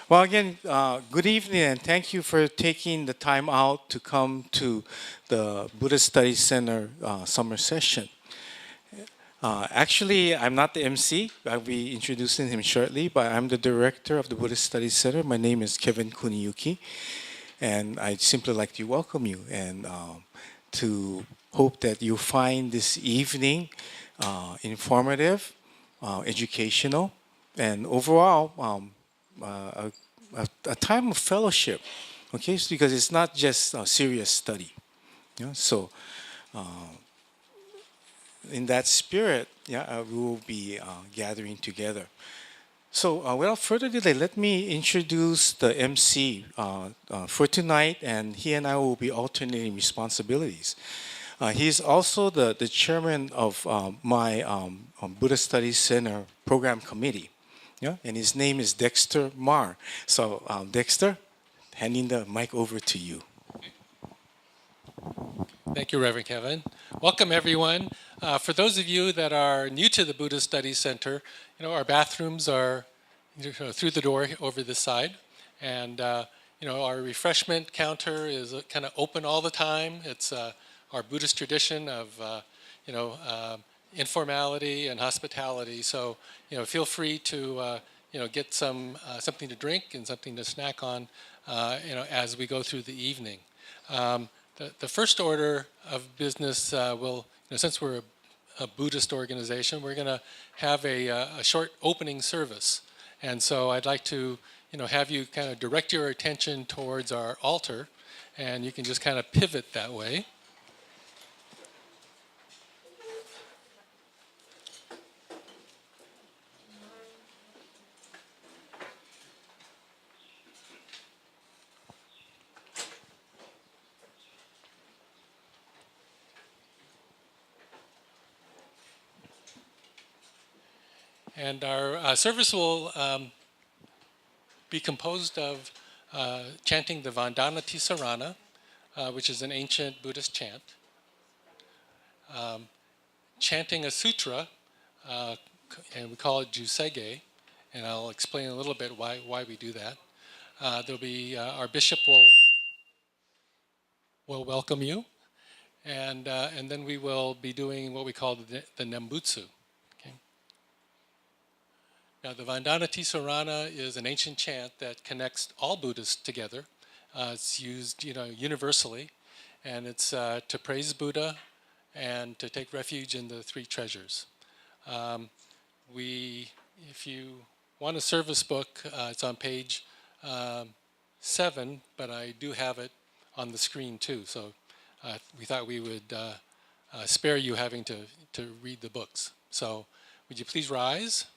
Well, again, good evening, and thank you for taking the time out to come to the Buddhist Studies Center summer session. Actually, I'm not the MC. I'll be introducing him shortly, but I'm the director of the Buddhist Studies Center. My name is Kevin Kuniyuki, and I'd simply like to welcome you and to hope that you find this evening informative, educational, and overall a time of fellowship. Okay, because it's not just a serious study. So in that spirit, we will be gathering together. So, without further delay, let me introduce the MC for tonight, and he and I will be alternating responsibilities. He's also the chairman of my Buddha Studies Center program committee. Yeah, and his name is Dexter Marr. So, Dexter, handing the mic over to you. Thank you, Reverend Kevin. Welcome, everyone. For those of you that are new to the Buddhist Studies Center, our bathrooms are through the door over this side, and our refreshment counter is kind of open all the time. It's our Buddhist tradition of informality and hospitality. So feel free to get something to drink and something to snack on, as we go through the evening. The first order of business will, since we're a Buddhist organization, we're going to have a short opening service. And so I'd like to, have you kind of direct your attention towards our altar, and you can just kind of pivot that way. And our service will be composed of chanting the Vandana Tisarana, which is an ancient Buddhist chant, chanting a sutra, and we call it Jusege, and I'll explain a little bit why we do that. There'll be our bishop will welcome you, and then we will be doing what we call the Nembutsu. Okay. Now, the Vandana Tisarana is an ancient chant that connects all Buddhists together. It's used, universally, and it's to praise Buddha and to take refuge in the three treasures. If you want a service book, it's on page 7, but I do have it on the screen too. So we thought we would spare you having to read the books. So would you please rise?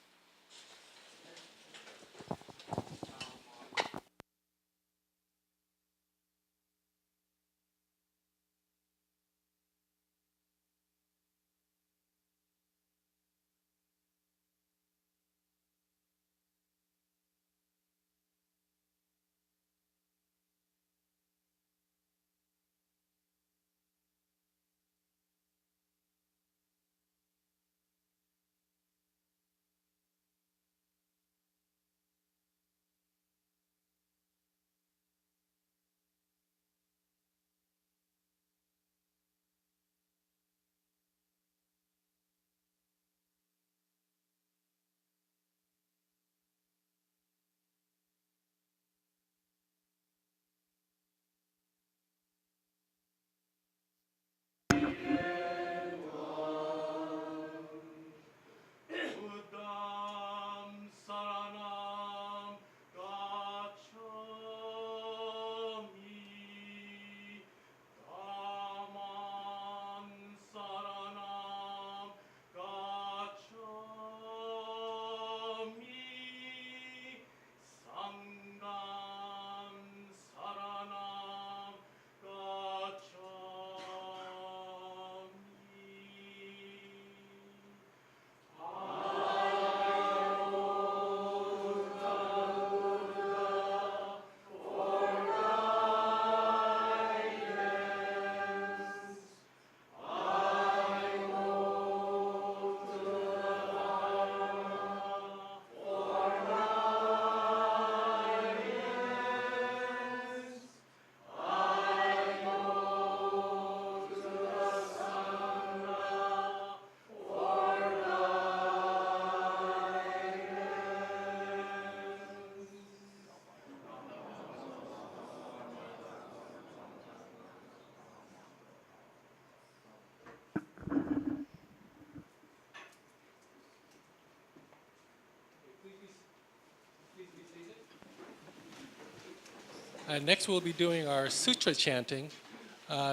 Next, we'll be doing our sutra chanting.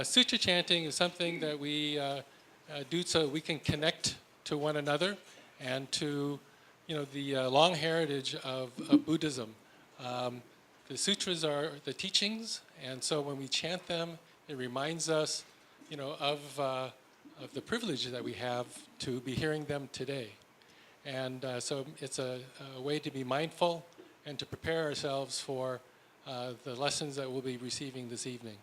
Sutra chanting is something that we do so we can connect to one another and to, the long heritage of Buddhism. The sutras are the teachings, and so when we chant them, it reminds us, of the privilege that we have to be hearing them today. And so it's a way to be mindful and to prepare ourselves for the lessons that we'll be receiving this evening.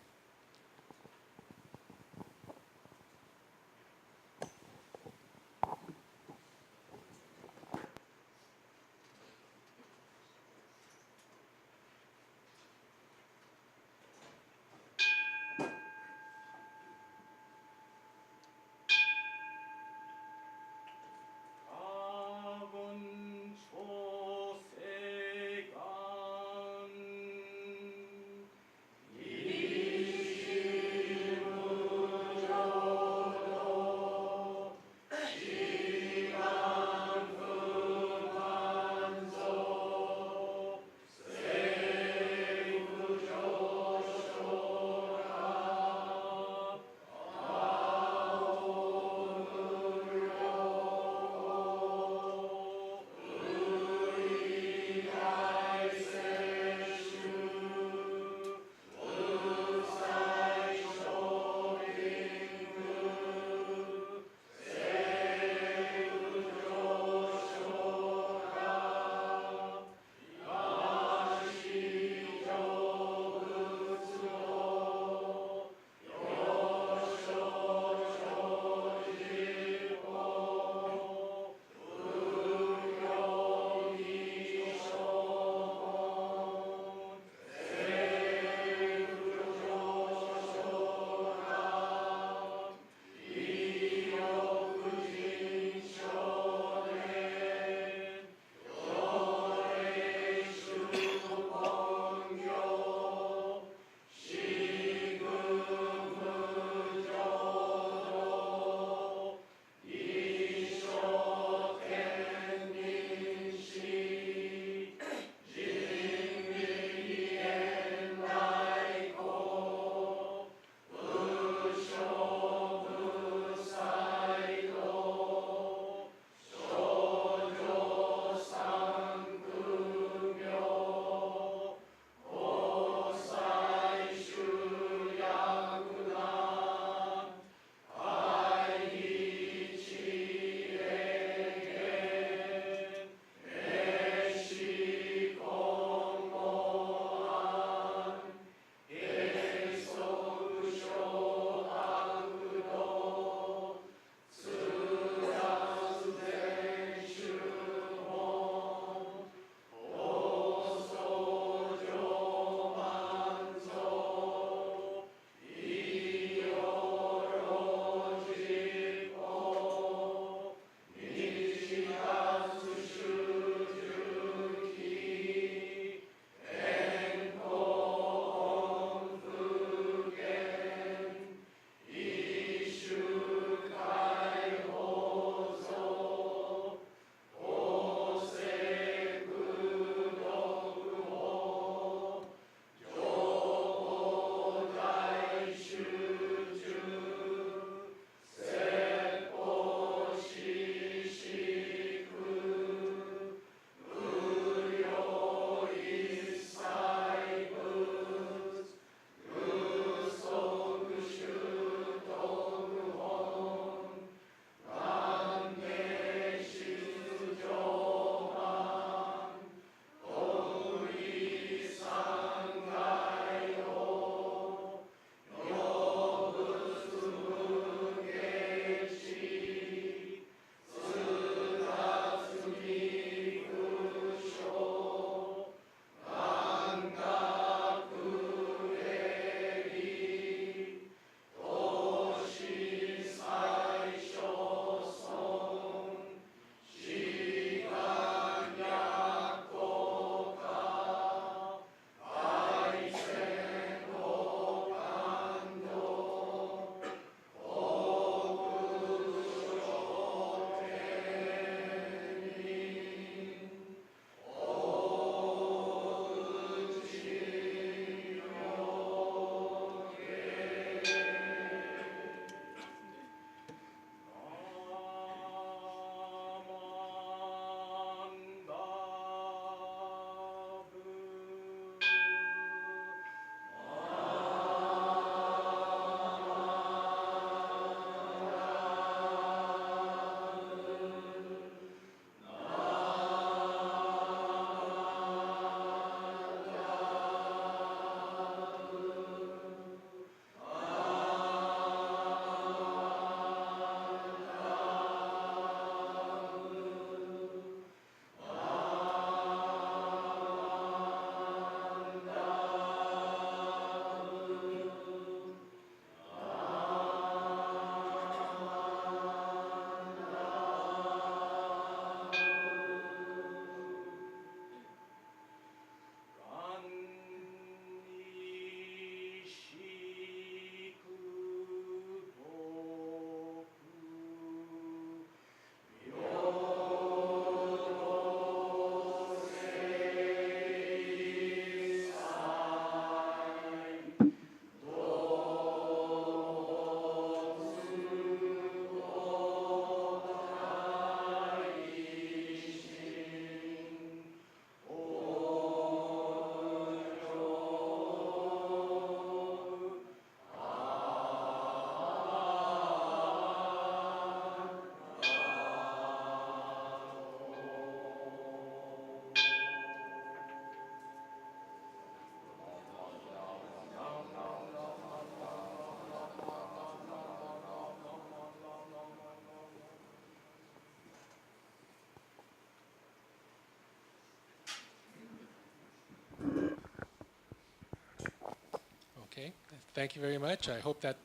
Okay, thank you very much. I hope that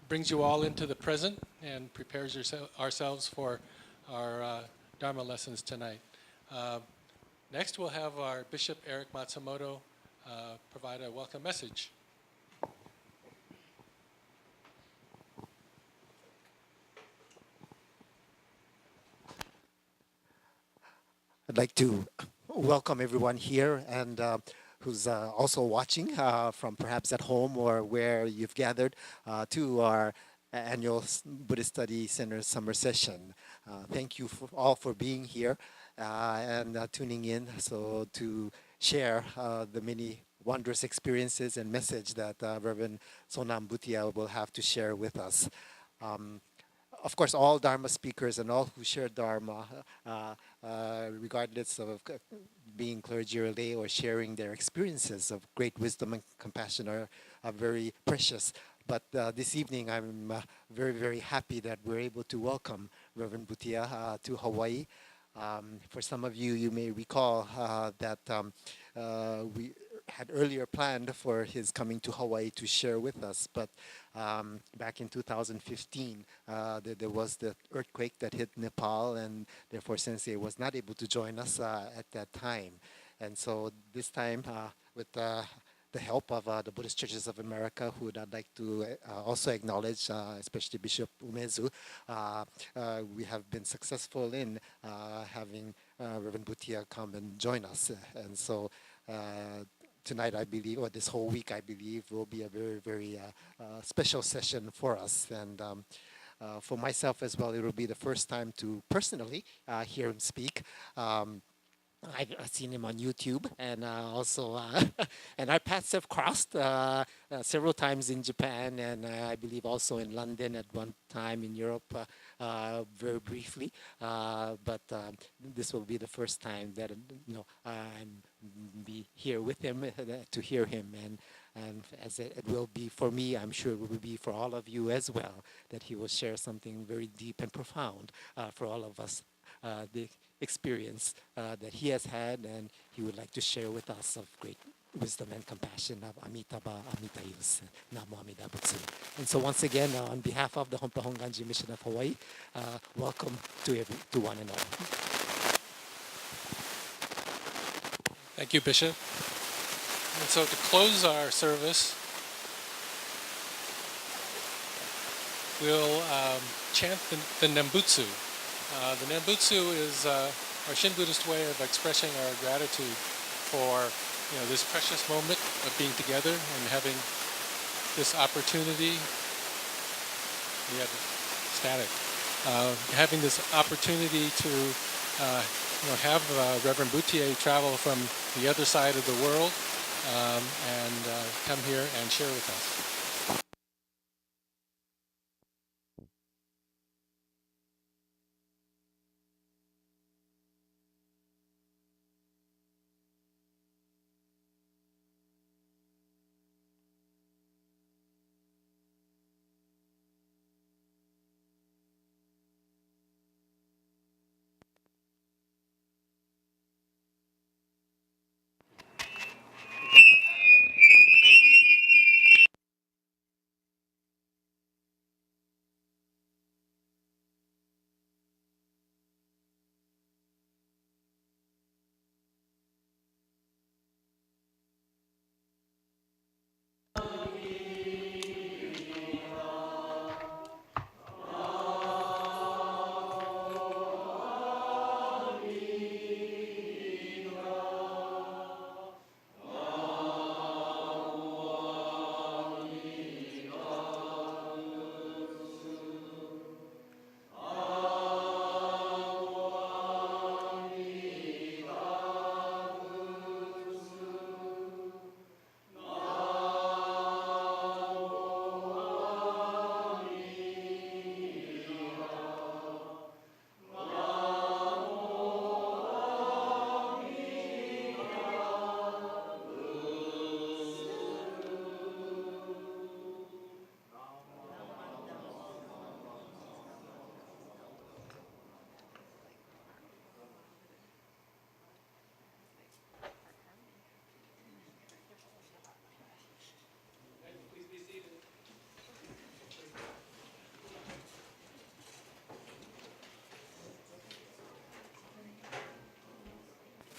brings you all into the present and prepares ourselves for our Dharma lessons tonight. Uh, Next, we'll have our Bishop Eric Matsumoto provide a welcome message. I'd like to welcome everyone here and who's also watching from perhaps at home or where you've gathered to our annual Buddhist Study Center summer session. Thank you all for being here and tuning in to share the many wondrous experiences and message that Reverend Sonam Bhutia will have to share with us. Um, of course, all Dharma speakers and all who share Dharma, regardless of being clergy or lay or sharing their experiences of great wisdom and compassion, are very precious. But this evening, I'm very, very happy that we're able to welcome Reverend Bhutia to Hawaii. For some of you, you may recall that we had earlier planned for his coming to Hawaii to share with us, but back in 2015, there was the earthquake that hit Nepal, and therefore Sensei was not able to join us at that time. And so this time, with the help of the Buddhist Churches of America, who I'd like to also acknowledge, especially Bishop Umezu, we have been successful in having Reverend Bhutia come and join us. And so tonight, I believe, or this whole week, I believe, will be a very, very special session for us. And for myself as well, it will be the first time to personally hear him speak. I've seen him on YouTube, and also, and our paths have crossed several times in Japan, and I believe also in London at one time in Europe, very briefly. But this will be the first time that I'm be here with him to hear him, and as it will be for me, I'm sure it will be for all of you as well, that he will share something very deep and profound for all of us. The experience that he has had, and he would like to share with us of great wisdom and compassion of Amitabha Amitayus, Namo Amida Butsu. And so once again, on behalf of the Honpa Honganji Mission of Hawaii, welcome to one and all. Thank you, Bishop. And so to close our service, we'll chant the Nembutsu. The Nembutsu is our Shin Buddhist way of expressing our gratitude for this precious moment of being together and having this opportunity. We have static. Having this opportunity to have Reverend Bhutia travel from the other side of the world and come here and share with us.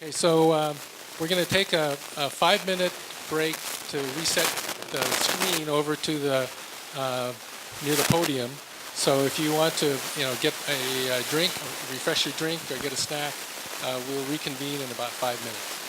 Okay, so we're going to take a 5-minute break to reset the screen over to the near the podium. So if you want to, get a drink, refresh your drink, or get a snack, we'll reconvene in about 5 minutes.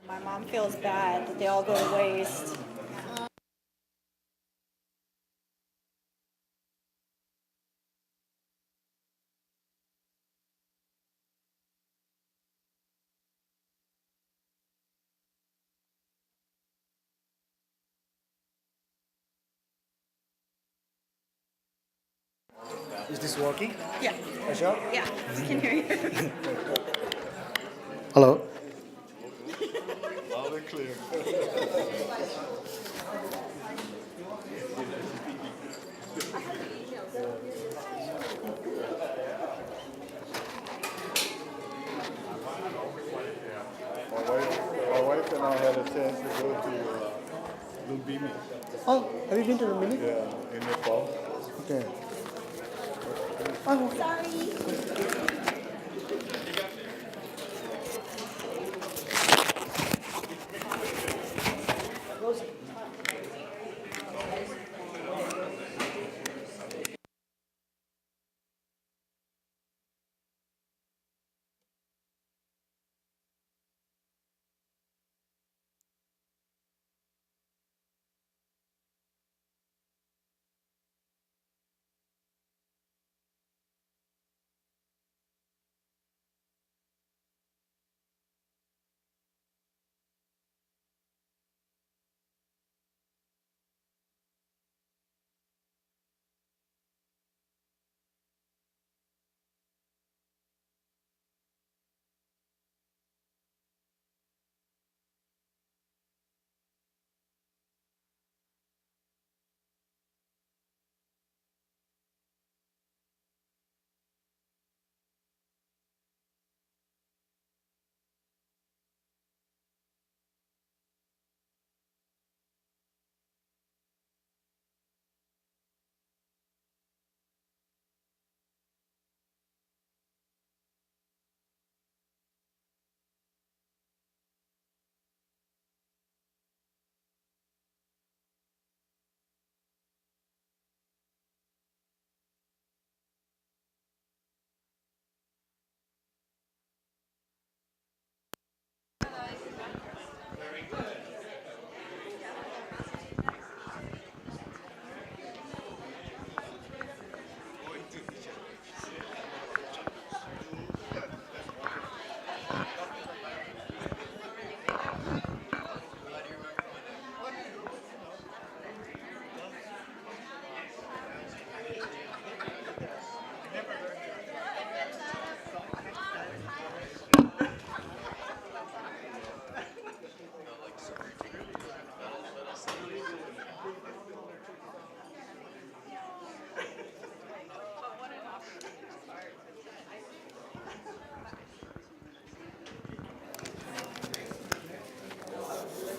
My mom feels bad that they all go to waste. Is this working? Yeah, For sure? yeah, I can hear you. Hello? Loud and clear. My wife and I had a chance to go to Lumbini, Oh, have you been to the mini? yeah, in Nepal. Okay. Sorry.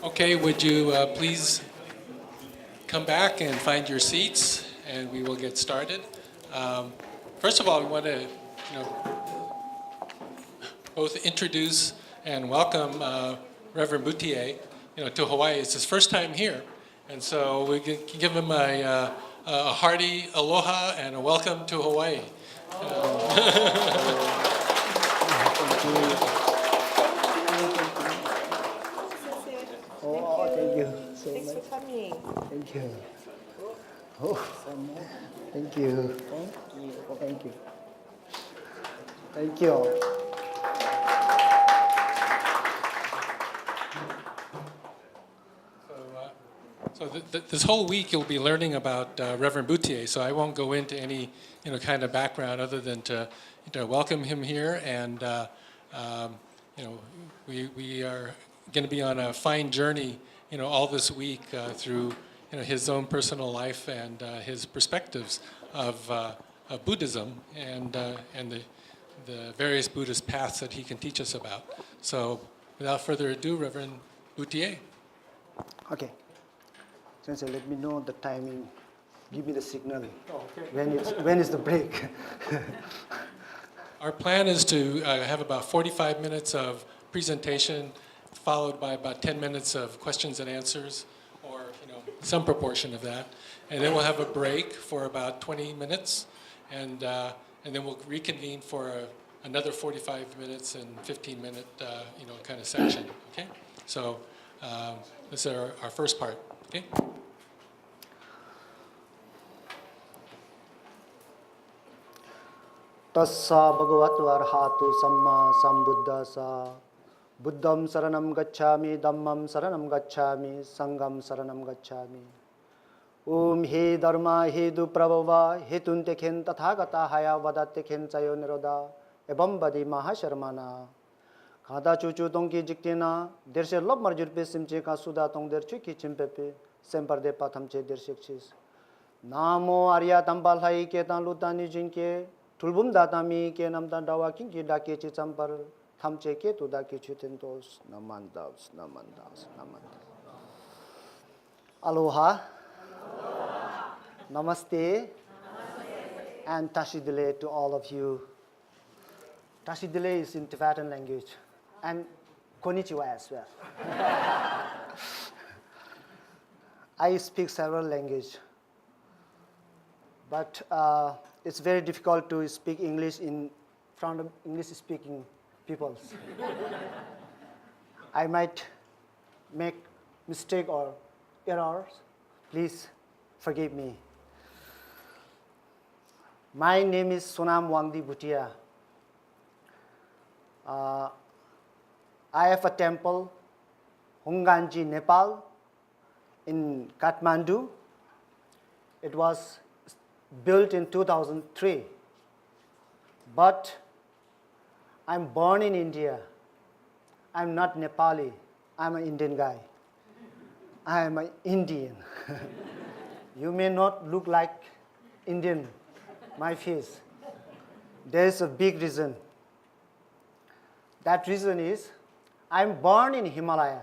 Okay, would you please come back and find your seats, and we will get started. Um, First of all, we want to, both introduce and welcome Reverend Bhutia, to Hawaii. It's his first time here, and so we can give him a hearty aloha and a welcome to Hawaii. Oh, thank you so Thanks for much. coming. Thank you. Oh, thank you. Thank you. Thank you. This whole week you'll be learning about Reverend Bhutia, so I won't go into any kind of background other than to welcome him here, and we are going to be on a fine journey all this week through his own personal life and his perspectives of Buddhism and the various Buddhist paths that he can teach us about. So without further ado, Reverend Bhutia. Okay. Sensei, let me know the timing. Give me the signal. Okay. When is the break? Our plan is to have about 45 minutes of presentation, followed by about 10 minutes of questions and answers, or some proportion of that, and then we'll have a break for about 20 minutes, and then we'll reconvene for another 45 minutes and 15-minute kind of section. Okay, so this is our first part. Okay. Tassa bhagavato arhatu samma sambuddhassa buddham saranam gacchami dhammam saranam gacchami sangham saranam gacchami Om he dharma he du prabhava he tunte khen tathagata haya vadate khen chayo niroda ebam badi mahasharmana Kada chuchu tongki jiktina dershe lob marjurpe simche ka suda tong der chuki chimpepe semparde pathamche der shikchis Namo arya tambal hai ke tan lutani jinke tulbum datami ke namdan dawa kinki dake chi champar thamche ke tu dake chutentos namandas Aloha Namaste and Tashidile to all of you. Tashidile is in Tibetan language and Konnichiwa as well. I speak several languages, but it's very difficult to speak English in front of English-speaking people. I might make mistake or errors. Please forgive me. My name is Sonam Wangdi Bhutia. I have a temple, Hunganji, Nepal, in Kathmandu. It was built in 2003. But I'm born in India. I'm not Nepali. I'm an Indian guy. I am an Indian. You may not look like Indian, my face. There is a big reason. That reason is I'm born in Himalaya.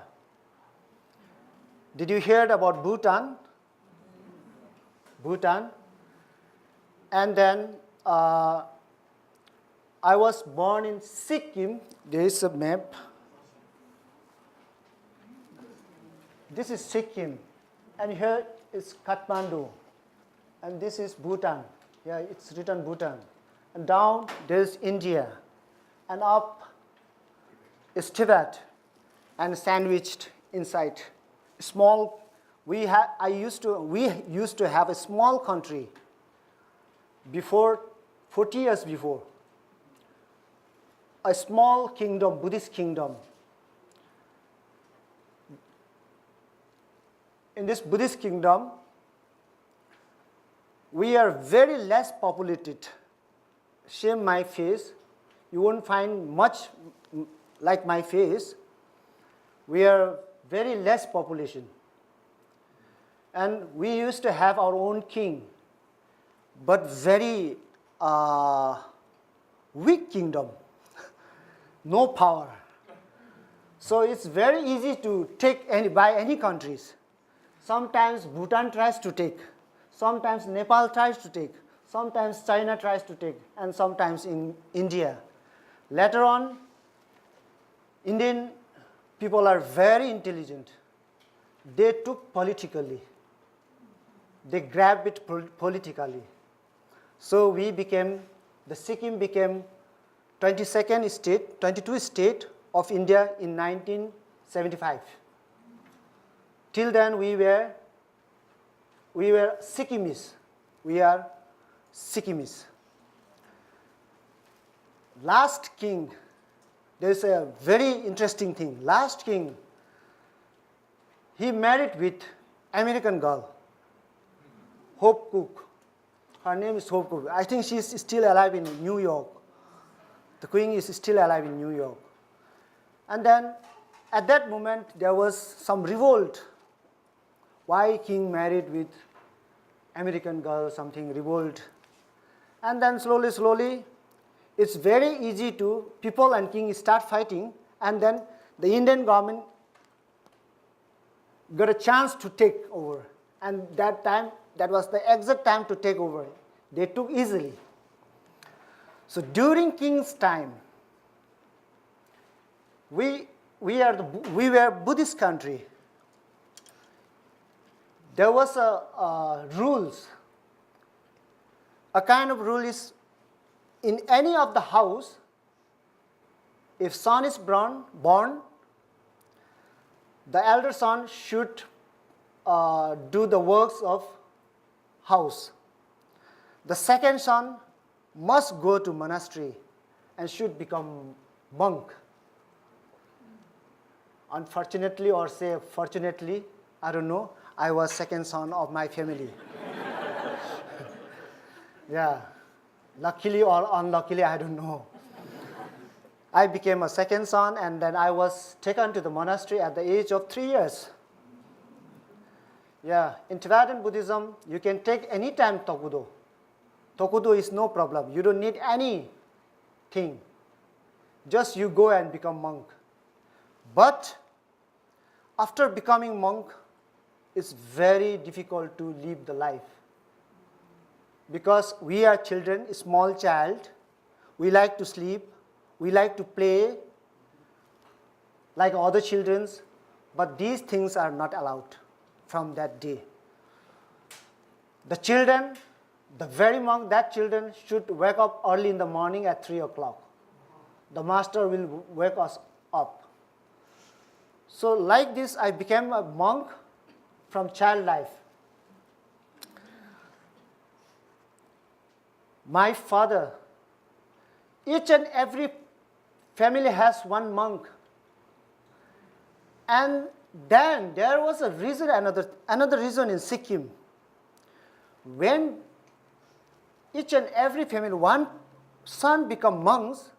Did you hear about Bhutan? Bhutan. And then I was born in Sikkim. There is a map. This is Sikkim. And here is Kathmandu. And this is Bhutan. Yeah, it's written Bhutan. And down there is India. And up is Tibet. And sandwiched inside. Small. We used to have a small country before 40 years before. A small kingdom, Buddhist kingdom. In this Buddhist kingdom, we are very less populated. Same my face, you won't find much like my face. We are very less population. And we used to have our own king, but very weak kingdom, no power. So it's very easy to take by any countries. Sometimes Bhutan tries to take, sometimes Nepal tries to take, sometimes China tries to take, and sometimes in India. Later on, Indian people are very intelligent. They took politically. They grabbed it politically. So the Sikkim became 22nd state, 22 state of India in 1975. Till then we were Sikkimis. We are Sikkimis. Last king, there is a very interesting thing. Last king, he married with American girl, Hope Cook. Her name is Hope Cook. I think she is still alive in New York. The queen is still alive in New York. And then at that moment there was some revolt. Why king married with American girl, something revolt. And then slowly, it's very easy to, people and king start fighting, and then the Indian government got a chance to take over. And that was the exact time to take over. They took easily. So during king's time, we were Buddhist country. There was rules. A kind of rule is, in any of the house, if son is born, the elder son should do the works of house. The second son must go to monastery and should become monk. Unfortunately, or say fortunately, I don't know, I was second son of my family. Yeah, luckily or unluckily, I don't know. I became a second son, and then I was taken to the monastery at the age of 3 years. Yeah, in Tibetan Buddhism, you can take any time Tokudo. Tokudo is no problem. You don't need anything. Just you go and become monk. But after becoming monk, it's very difficult to live the life. Because we are children, small child, we like to sleep, we like to play like other children, but these things are not allowed from that day. The children, the very monk, that children should wake up early in the morning at 3 o'clock. The master will wake us up. So like this, I became a monk from child life. My father, each and every family has one monk. And then there was a reason, another reason in Sikkim. When each and every family, one son become monks,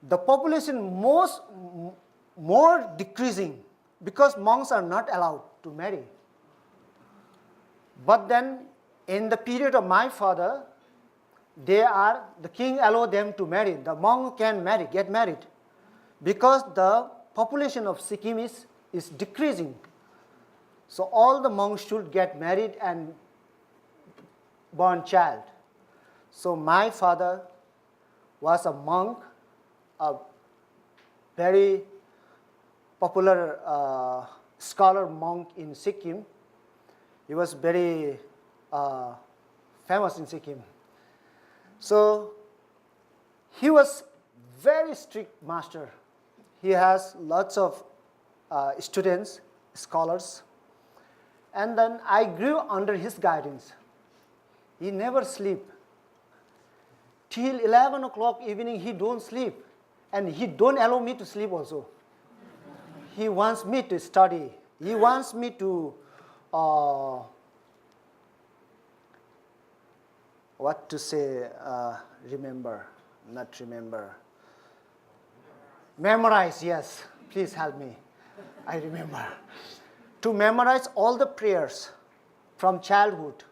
the population more decreasing, because monks are not allowed to marry. But then in the period of my father, the king allowed them to marry. The monk can get married, because the population of Sikkim is decreasing. So all the monks should get married and born child. So my father was a monk, a very popular scholar monk in Sikkim. He was very famous in Sikkim. So he was very strict master. He has lots of students, scholars. And then I grew under his guidance. He never sleep. Till 11 o'clock evening, he don't sleep. And he don't allow me to sleep also. He wants me to study. He wants me to, what to say, memorize, yes, please help me, I remember. To memorize all the prayers from childhood.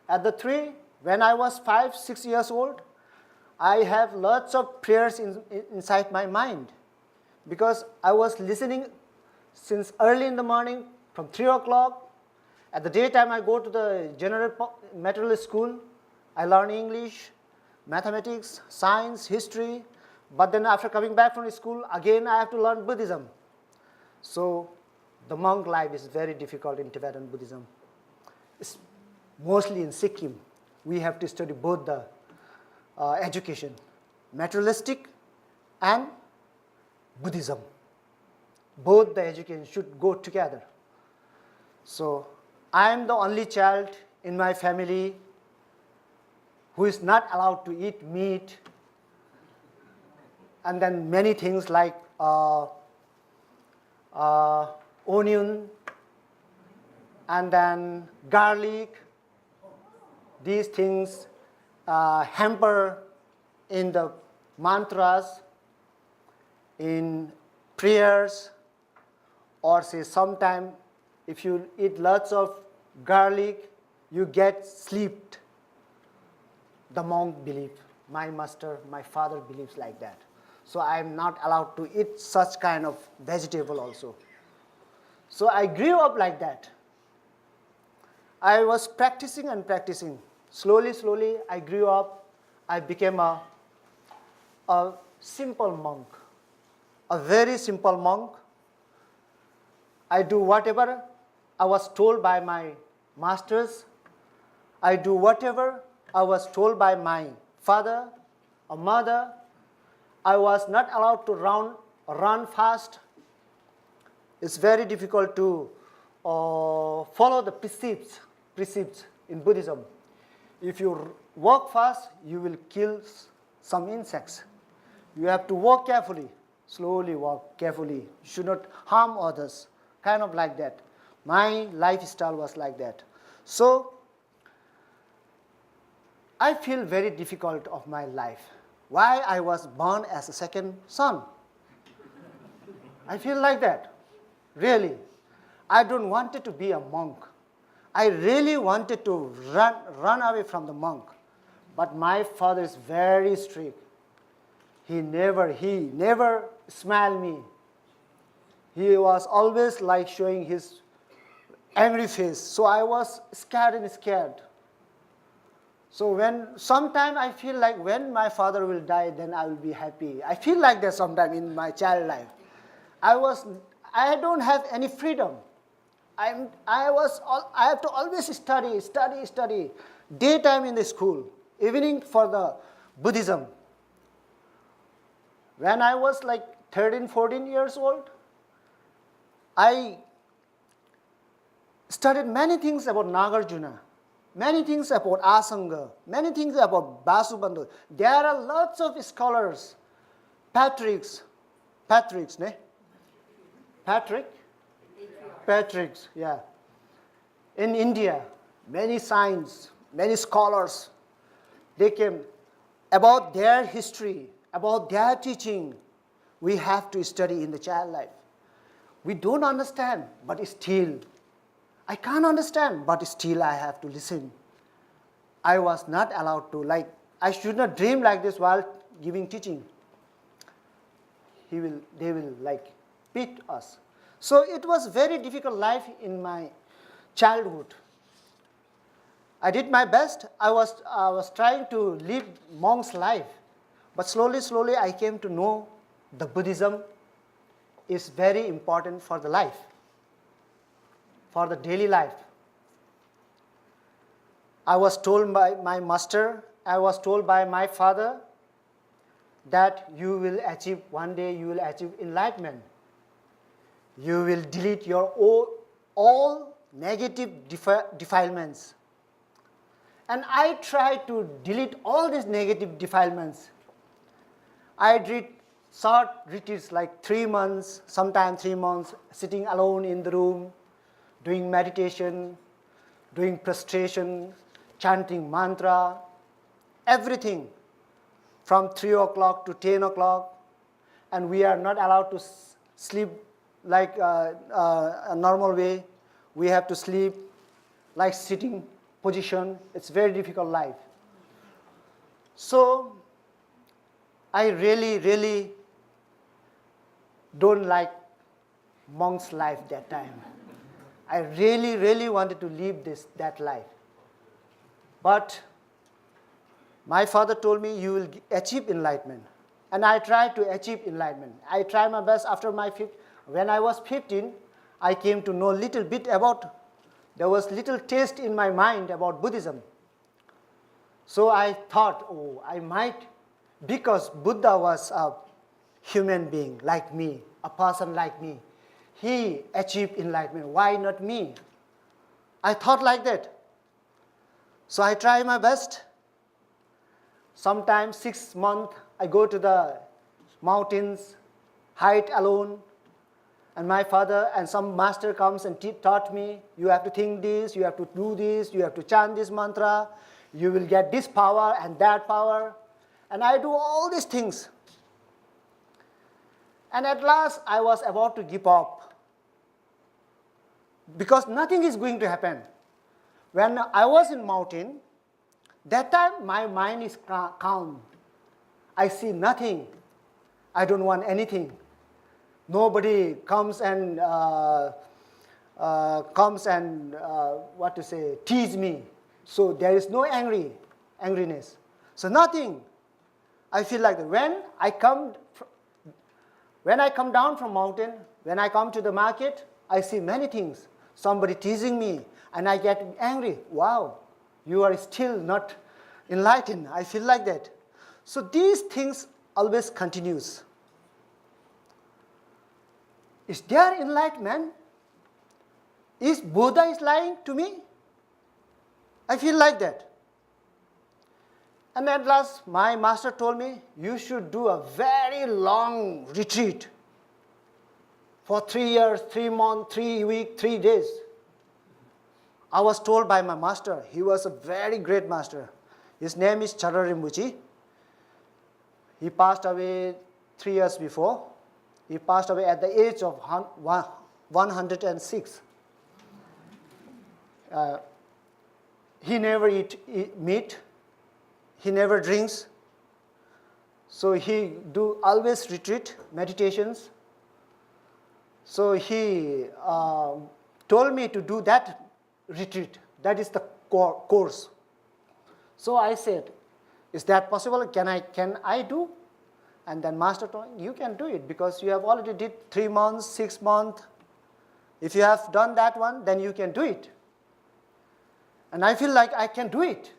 At the 3, when I was 5, 6 years old, I have lots of prayers inside my mind. because I was listening since early in the morning from 3 o'clock. At the daytime, I go to the general material school. I learn English, mathematics, science, history. But then after coming back from school, again I have to learn Buddhism. So the monk life is very difficult in Tibetan Buddhism. It's mostly in Sikkim. We have to study both the education, materialistic and Buddhism. Both the education should go together. So I am the only child in my family who is not allowed to eat meat, and then many things like onion and then garlic. These things hamper in the mantras, in prayers, or say sometime if you eat lots of garlic, you get sleeped. The monk believe, my master, my father believes like that. So I am not allowed to eat such kind of vegetable also. So I grew up like that. I was practicing and practicing. Slowly, slowly, I grew up. I became a simple monk, a very simple monk. I do whatever I was told by my masters. I do whatever I was told by my father or mother. I was not allowed to run fast. It's very difficult to follow the precepts in Buddhism. If you walk fast, you will kill some insects. You have to walk carefully, slowly walk carefully. You should not harm others, kind of like that. My lifestyle was like that. So I feel very difficult of my life. Why I was born as a second son. I feel like that, really. I don't want to be a monk. I really wanted to run away from the monk. But my father is very strict. He never smiled me. He was always like showing his angry face. So I was scared. So sometime I feel like when my father will die, then I will be happy. I feel like that sometime in my child life. I don't have any freedom. I have to always study. Daytime in the school, evening for the Buddhism. When I was like 13, 14 years old, I studied many things about Nagarjuna, many things about Asanga, many things about Vasubandhu. There are lots of scholars, Patricks, yeah. In India, many science, many scholars, they came about their history, about their teaching. We have to study in the child life. We don't understand, but still, I can't understand, but still I have to listen. I was not allowed to, I should not dream like this while giving teaching. They will beat us. So it was very difficult life in my childhood. I did my best. I was trying to live monk's life. But slowly I came to know the Buddhism is very important for the life, for the daily life. I was told by my master, I was told by my father that one day you will achieve enlightenment. You will delete your all negative defilements. And I tried to delete all these negative defilements. I did short retreats like 3 months, sometimes 3 months, sitting alone in the room, doing meditation, doing prostration, chanting mantra, everything from 3 o'clock to 10 o'clock. And we are not allowed to sleep like a normal way. We have to sleep like sitting position. It's very difficult life. So I really don't like monk's life that time. I really, really wanted to live that life. But my father told me, you will achieve enlightenment. And I tried to achieve enlightenment. I tried my best. When I was 15, I came to know a little bit about, there was little taste in my mind about Buddhism. So I thought, oh, I might, because Buddha was a human being like me, a person like me. He achieved enlightenment. Why not me? I thought like that. So I try my best. Sometimes 6 months, I go to the mountains, hide alone. And my father and some master comes and taught me, you have to think this, you have to do this, you have to chant this mantra, you will get this power and that power. And I do all these things. And at last, I was about to give up. Because nothing is going to happen. When I was in mountain, that time my mind is calm. I see nothing. I don't want anything. Nobody comes and tease me. So there is no angriness. So nothing. I feel like that. When I come down from mountain, when I come to the market, I see many things. Somebody teasing me, and I get angry. Wow, you are still not enlightened. I feel like that. So these things always continues. Is there enlightenment? Is Buddha is lying to me? I feel like that. And at last, my master told me, you should do a very long retreat for 3 years, 3 months, 3 weeks, 3 days. I was told by my master, he was a very great master. His name is Chararimbuchi. He passed away 3 years before. He passed away at the age of 106. He never eat meat. He never drinks. So he do always retreat, meditations. So he told me to do that retreat. That is the course. So I said, is that possible? Can I do? And then master told me, you can do it because you have already did 3 months, 6 months. If you have done that one, then you can do it. And I feel like I can do it.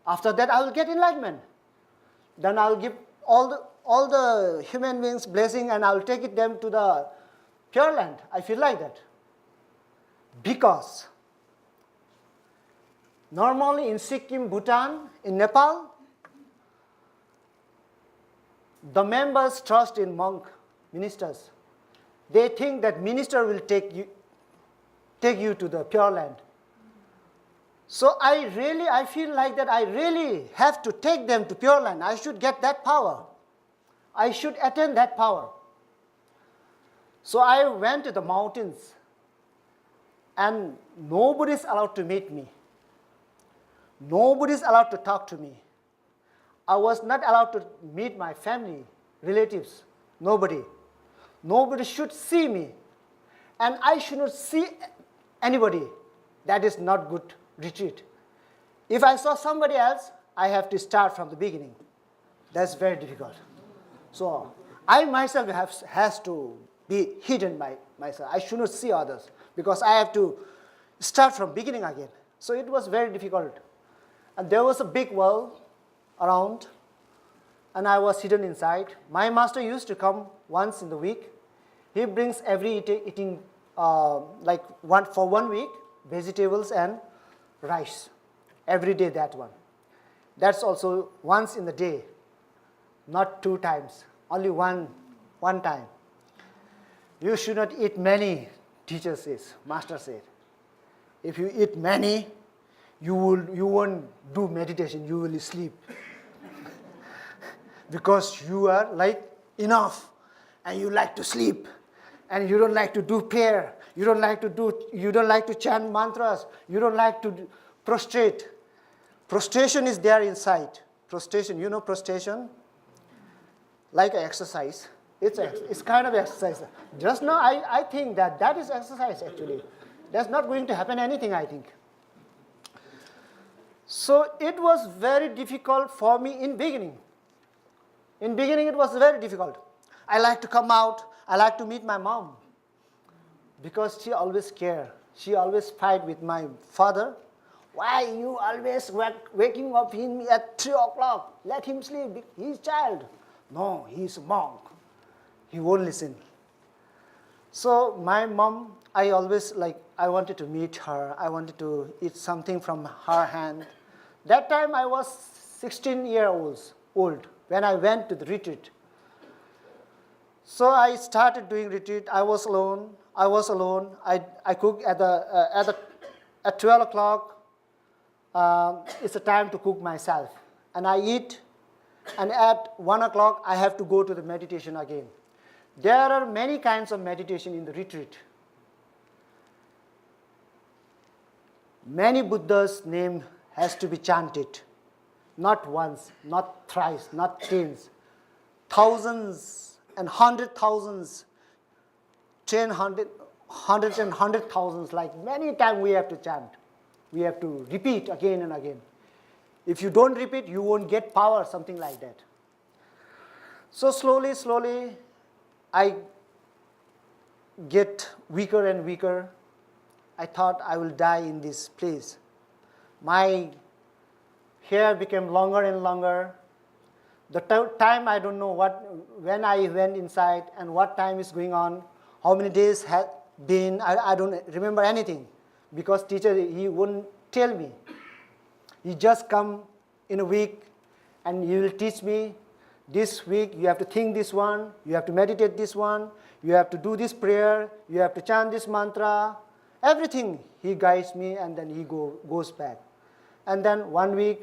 After that, I will get enlightenment. Then I will give all the human beings blessing, and I will take them to the Pure Land. I feel like that. Because normally in Sikkim, Bhutan, in Nepal, the members trust in monk ministers. They think that minister will take you to the Pure Land. So I feel like that I really have to take them to Pure Land. I should get that power. I should attain that power. So I went to the mountains, and nobody is allowed to meet me. Nobody is allowed to talk to me. I was not allowed to meet my family, relatives, nobody. Nobody should see me. And I should not see anybody. That is not good retreat. If I saw somebody else, I have to start from the beginning. That's very difficult. So I myself has to be hidden by myself. I should not see others because I have to start from beginning again. So it was very difficult. And there was a big world around, and I was hidden inside. My master used to come once in the week. He brings every eating for 1 week, vegetables and rice. Every day that one. That's also once in the day, not 2 times, only one time. You should not eat many, teacher says, master said. If you eat many, you won't do meditation, you will sleep. Because you are like enough, and you like to sleep, and you don't like to do prayer, you don't like to chant mantras, you don't like to prostrate. Prostration is there inside. Prostration, you know prostration? Like an exercise. It's kind of exercise. Just now, I think that is exercise actually. That's not going to happen anything, I think. So it was very difficult for me in beginning. In beginning, it was very difficult. I like to come out. I like to meet my mom because she always care. She always fight with my father. Why you always waking up him at 3 o'clock? Let him sleep. He's child. No, he's a monk. He won't listen. So my mom, I always I wanted to meet her. I wanted to eat something from her hand. That time I was 16 years old when I went to the retreat. So I started doing retreat. I was alone. I cook at 12 o'clock. It's a time to cook myself. And I eat. And at 1 o'clock, I have to go to the meditation again. There are many kinds of meditation in the retreat. Many Buddha's name has to be chanted. Not once, not thrice, not tens. Thousands and 100,000s, 100,000s, like many times we have to chant. We have to repeat again and again. If you don't repeat, you won't get power, something like that. So slowly, I get weaker and weaker. I thought I will die in this place. My hair became longer and longer. The time I don't know when I went inside and what time is going on, how many days had been, I don't remember anything because teacher, he wouldn't tell me. He just come in a week and he will teach me this week you have to think this one, you have to meditate this one, you have to do this prayer, you have to chant this mantra, everything he guides me and then he goes back. And then 1 week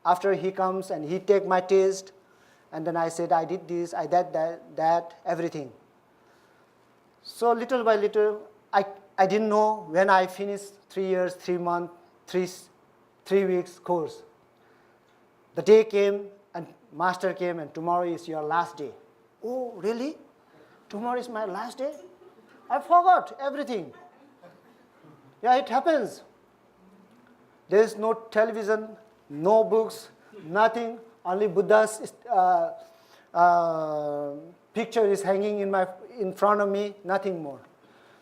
after he comes and he take my taste and then I said I did this, I did that, everything. So little by little, I didn't know when I finished 3 years, 3 months, 3 weeks course. The day came and master came and tomorrow is your last day. Oh, really? Tomorrow is my last day? I forgot everything. Yeah, it happens. There is no television, no books, nothing. Only Buddha's picture is hanging in front of me, nothing more.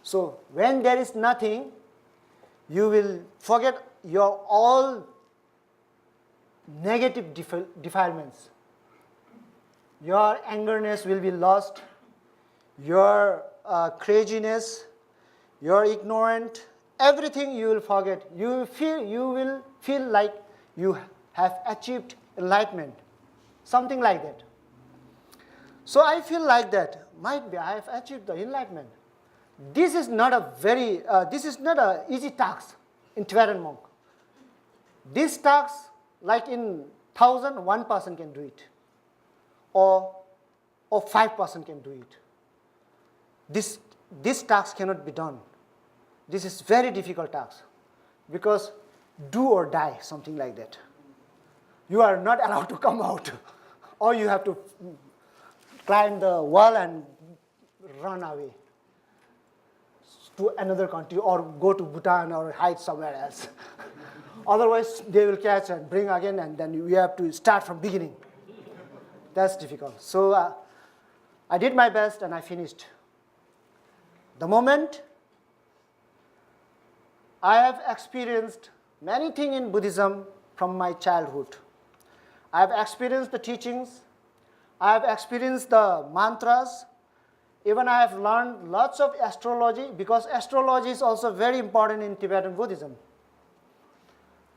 So when there is nothing, you will forget your all negative defilements. Your angerness will be lost. Your craziness, your ignorant, everything you will forget. You will feel like you have achieved enlightenment, something like that. So I feel like that. Might be I have achieved the enlightenment. This is not an easy task in Tibetan monk. This task, like in 1,000, 1 person can do it, or 5 person can do it. This task cannot be done. This is very difficult task because do or die, something like that. You are not allowed to come out, or you have to climb the wall and run away to another country or go to Bhutan or hide somewhere else. Otherwise, they will catch and bring again, and then you have to start from beginning. That's difficult. So I did my best and I finished. The moment I have experienced many things in Buddhism from my childhood. I have experienced the teachings. I have experienced the mantras. Even I have learned lots of astrology because astrology is also very important in Tibetan Buddhism.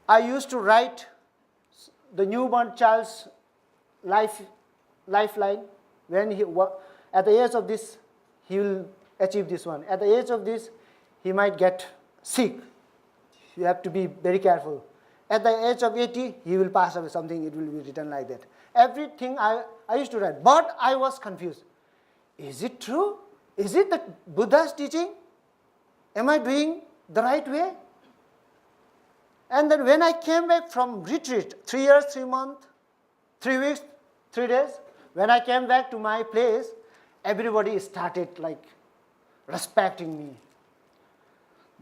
I used to write the newborn child's lifeline. When at the age of this, he will achieve this one. At the age of this, he might get sick. You have to be very careful. At the age of 80, he will pass away, something, it will be written like that. Everything I used to write, but I was confused. Is it true? Is it the Buddha's teaching? Am I doing the right way? And then when I came back from retreat, 3 years, 3 months, 3 weeks, 3 days, when I came back to my place, everybody started like respecting me.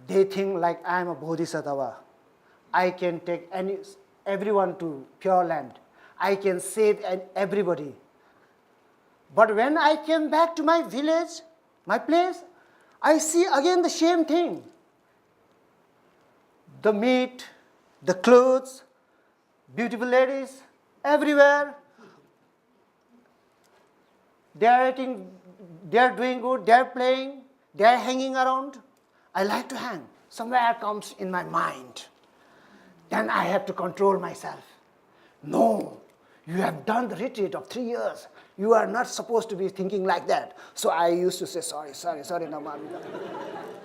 They think like I am a bodhisattva. I can take everyone to Pure Land. I can save everybody. But when I came back to my village, my place, I see again the same thing. The meat, the clothes, beautiful ladies, everywhere. They are eating, they are doing good, they are playing, they are hanging around. I like to hang. Somewhere comes in my mind. Then I have to control myself. No, you have done the retreat of 3 years. You are not supposed to be thinking like that. So I used to say, sorry, Nama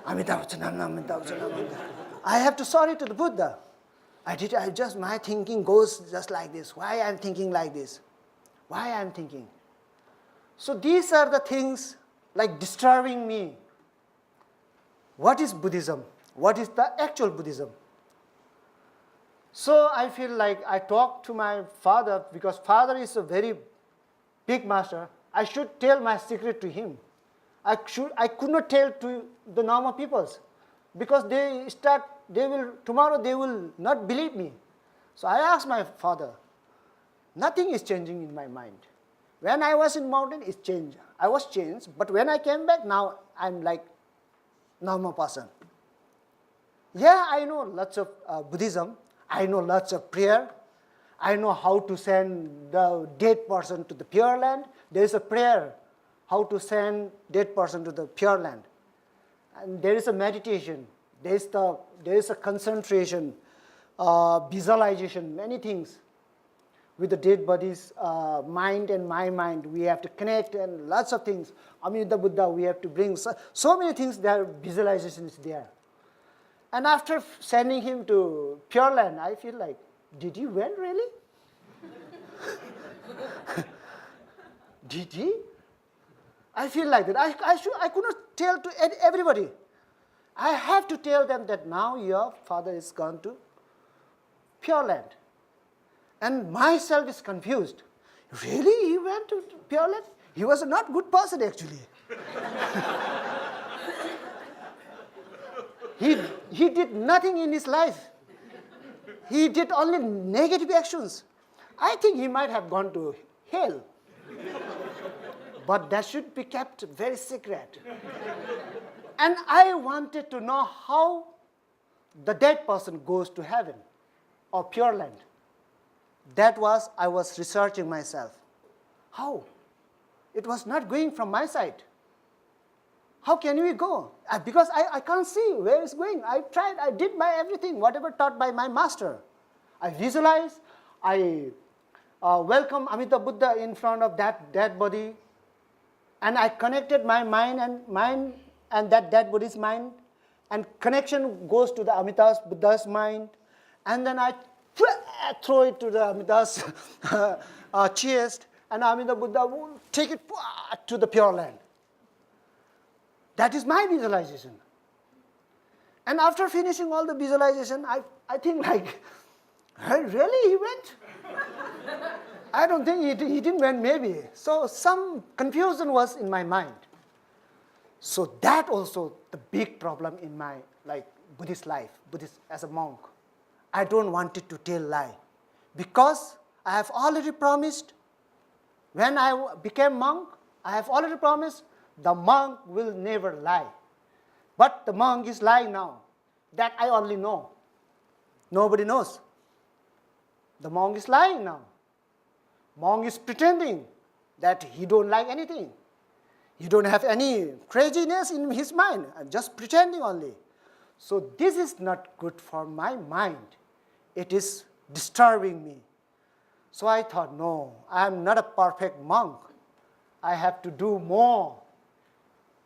Amitabh. I have to sorry to the Buddha. My thinking goes just like this. Why I'm thinking like this? Why I'm thinking? So these are the things like disturbing me. What is Buddhism? What is the actual Buddhism? So I feel like I talk to my father because father is a very big master. I should tell my secret to him. I could not tell to the normal peoples because tomorrow they will not believe me. So I asked my father, nothing is changing in my mind. When I was in mountain, it changed. I was changed, but when I came back, now I'm like normal person. Yeah, I know lots of Buddhism. I know lots of prayer. I know how to send the dead person to the Pure Land. There is a prayer, how to send dead person to the Pure Land. And there is a meditation. There is a concentration, visualization, many things. With the dead body's mind and my mind, we have to connect and lots of things. Amida Buddha, we have to bring so many things. There visualization is there. And after sending him to Pure Land, I feel like, did he win really? Did he? I feel like that. I could not tell to everybody. I have to tell them that now your father is gone to Pure Land. And myself is confused. Really? He went to Pure Land? He was a not good person actually. He did nothing in his life. He did only negative actions. I think he might have gone to hell. But that should be kept very secret. And I wanted to know how the dead person goes to heaven or Pure Land. I was researching myself. How? It was not going from my side. How can we go? Because I can't see where it's going. I tried, I did my everything, whatever taught by my master. I visualized, I welcome Amida Buddha in front of that dead body. And I connected my mind and that dead body's mind. And connection goes to the Amida Buddha's mind. And then I throw it to the Amida's chest. And Amida Buddha will take it to the Pure Land. That is my visualization. And after finishing all the visualization, I think like, really he went? I don't think he didn't went maybe. So some confusion was in my mind. So that also the big problem in my Buddhist life, Buddhist as a monk. I don't want it to tell lie. Because I have already promised, when I became monk, I have already promised the monk will never lie. But the monk is lying now. That I only know. Nobody knows. The monk is lying now. Monk is pretending that he don't like anything. He don't have any craziness in his mind. I'm just pretending only. So this is not good for my mind. It is disturbing me. So I thought, no, I am not a perfect monk. I have to do more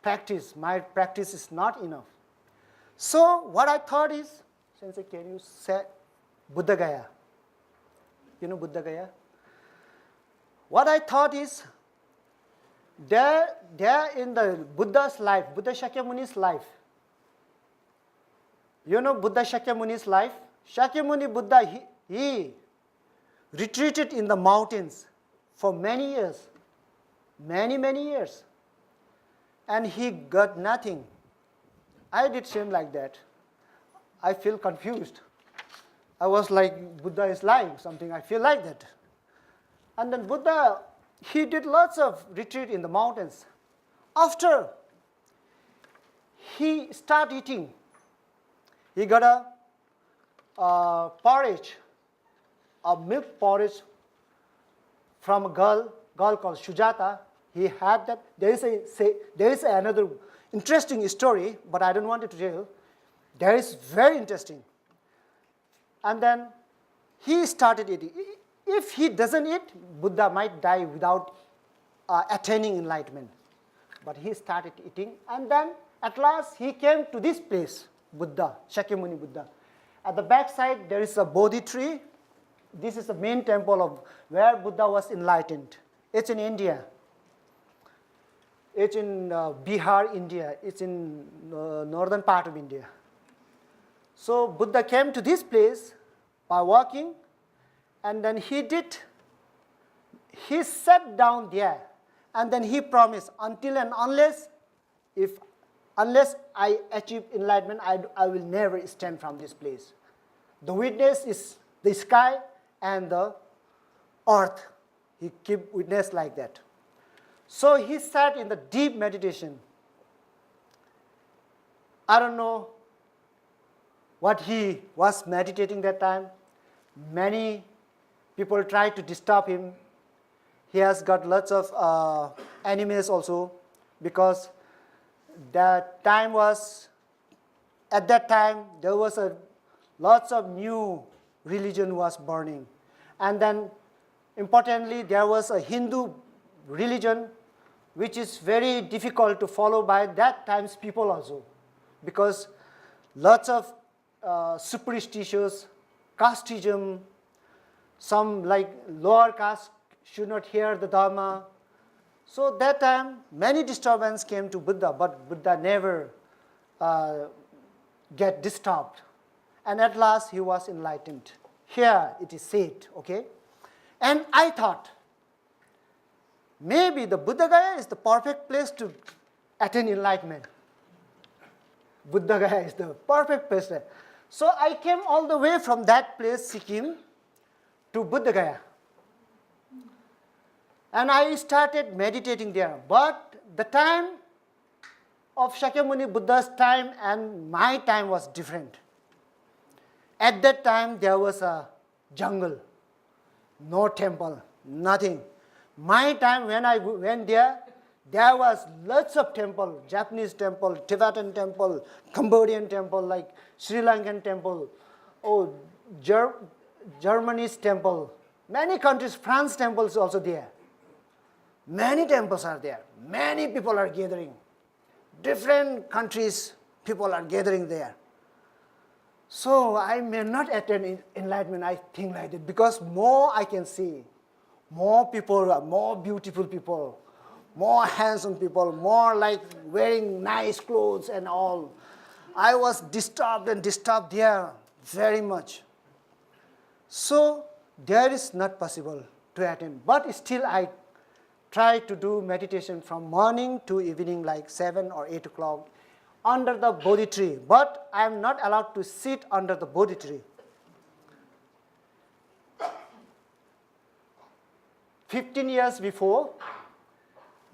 practice. My practice is not enough. So what I thought is, Sensei, can you say Buddha Gaya? You know Buddha Gaya? What I thought is, there in the Buddha's life, Buddha Shakyamuni's life. You know Buddha Shakyamuni's life? Shakyamuni Buddha, he retreated in the mountains for many years. Many years. and he got nothing. I did same like that. I feel confused. I was like, Buddha is lying, something. I feel like that. And then Buddha, he did lots of retreat in the mountains. After he started eating, he got a porridge, a milk porridge from a girl called Sujata. He had that. There is another interesting story, but I don't want it to tell. There is very interesting. And then he started eating. If he doesn't eat, Buddha might die without attaining enlightenment. But he started eating, and then at last he came to this place, Buddha, Shakyamuni Buddha. At the back side, there is a Bodhi tree. This is the main temple of where Buddha was enlightened. It's in India. It's in Bihar, India. It's in northern part of India. So Buddha came to this place by walking, and then he sat down there, and then he promised, until and unless I achieve enlightenment, I will never stand from this place. The witness is the sky and the earth. He keep witness like that. So he sat in the deep meditation. I don't know what he was meditating that time. Many people tried to disturb him. He has got lots of enemies also, because at that time there was lots of new religion was burning. And then importantly, there was a Hindu religion which is very difficult to follow by that time's people also, because lots of superstitious, casteism, some like lower caste should not hear the Dharma. So that time many disturbance came to Buddha, but Buddha never get disturbed. And at last he was enlightened. Here it is said, okay? And I thought, maybe the Buddha Gaya is the perfect place to attain enlightenment. Buddha Gaya is the perfect place there. So I came all the way from that place, Sikkim, to Buddha Gaya. And I started meditating there. But the time of Shakyamuni Buddha's time and my time was different. At that time, there was a jungle, no temple, nothing. My time, when I went there was lots of temple, Japanese temple, Tibetan temple, Cambodian temple, like Sri Lankan temple, Germany's temple, many countries, France temple is also there. Many temples are there. Many people are gathering. Different countries, people are gathering there. So I may not attain enlightenment, I think like that, because more I can see, more people, more beautiful people, more handsome people, more like wearing nice clothes and all. I was disturbed there very much. So there is not possible to attain, but still I try to do meditation from morning to evening, like 7 or 8 o'clock, under the Bodhi tree. But I am not allowed to sit under the Bodhi tree. 15 years before,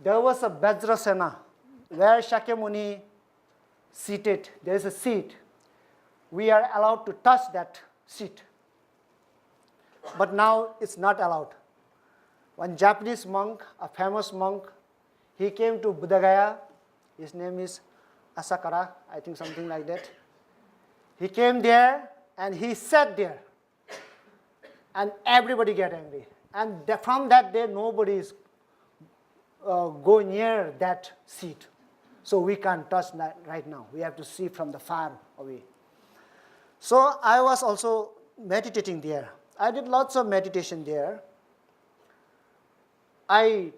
there was a Vajrasana where Shakyamuni seated. There is a seat. We are allowed to touch that seat. But now it's not allowed. One Japanese monk, a famous monk, he came to Buddha Gaya. His name is Asakara, I think something like that. He came there and he sat there. And everybody got angry. And from that day, nobody is go near that seat. So we can't touch that right now. We have to see from the far away. So I was also meditating there. I did lots of meditation there. I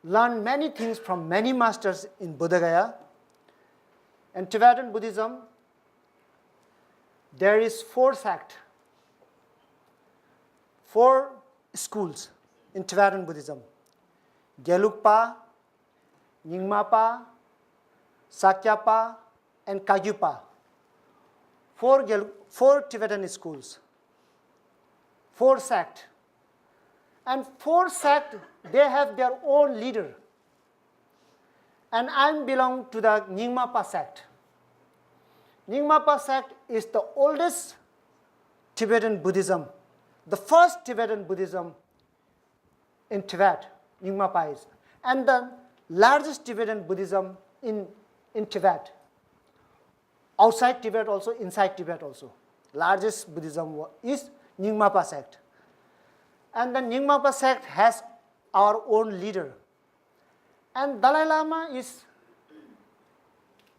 learned many things from many masters in Buddha Gaya. In Tibetan Buddhism, there is 4 sects, 4 schools in Tibetan Buddhism. Gelugpa, Nyingmapa, Sakyapa, and Kagyupa. Four Tibetan schools, 4 sects. And 4 sects, they have their own leader. And I belong to the Nyingmapa sect. Nyingmapa sect is the oldest Tibetan Buddhism, the first Tibetan Buddhism in Tibet, Nyingmapa is, and the largest Tibetan Buddhism in Tibet. Outside Tibet also, inside Tibet also. Largest Buddhism is Nyingmapa sect. And the Nyingmapa sect has our own leader. And Dalai Lama is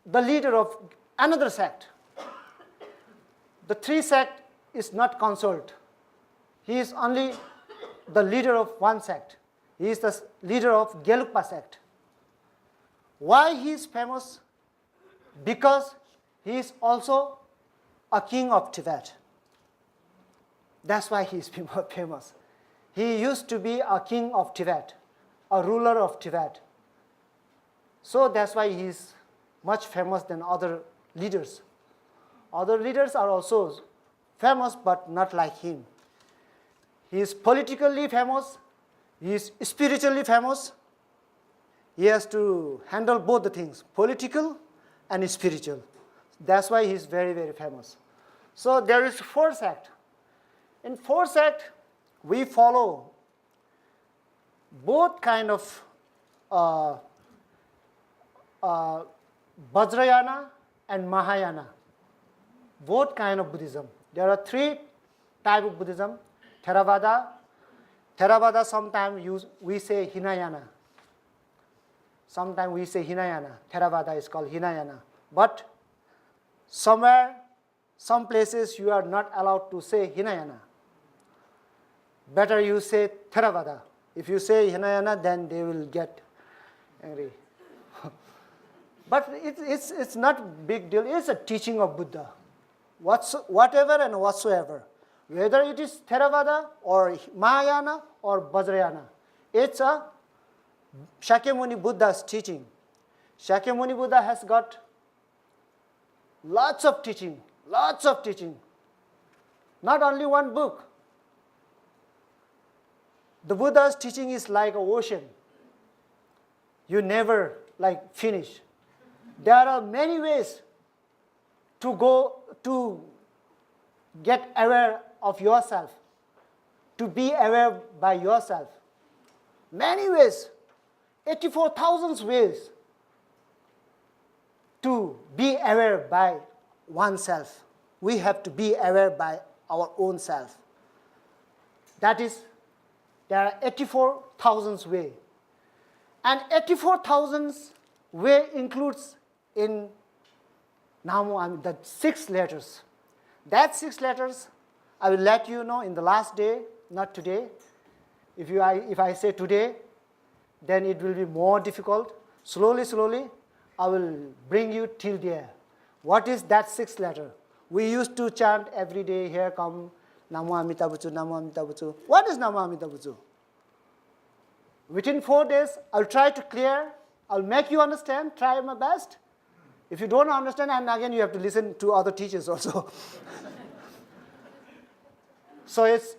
the leader of another sect. The 3 sect is not consult. He is only the leader of one sect. He is the leader of Gelugpa sect. Why he is famous? Because he is also a king of Tibet. That's why he is famous. He used to be a king of Tibet, a ruler of Tibet. So that's why he is much famous than other leaders. Other leaders are also famous, but not like him. He is politically famous. He is spiritually famous. He has to handle both the things, political and spiritual. That's why he is very, very famous. So there is 4 sects. In 4 sects, we follow both kind of Vajrayana and Mahayana, both kind of Buddhism. There are 3 types of Buddhism. Theravada sometimes we say Hinayana. Sometimes we say Hinayana. Theravada is called Hinayana. But somewhere, some places you are not allowed to say Hinayana. Better you say Theravada. If you say Hinayana, then they will get angry. But it's not big deal. It's a teaching of Buddha. Whatever and whatsoever. Whether it is Theravada or Mahayana or Vajrayana. It's a Shakyamuni Buddha's teaching. Shakyamuni Buddha has got lots of teaching. Not only one book. The Buddha's teaching is like an ocean. You never finish. There are many ways to get aware of yourself, to be aware by yourself. Many ways, 84,000 ways to be aware by oneself. We have to be aware by our own self. That is, there are 84,000 ways. And 84,000 way includes in Namo, the 6 letters. That 6 letters, I will let you know in the last day, not today. If I say today, then it will be more difficult. Slowly, I will bring you till there. What is that 6th letter? We used to chant every day, here come Namo Amitabhuchu, Namo Amitabhuchu. What is Namo Amitabhuchu? Within 4 days, I'll try to clear. I'll make you understand, try my best. If you don't understand, and again you have to listen to other teachers also. So it's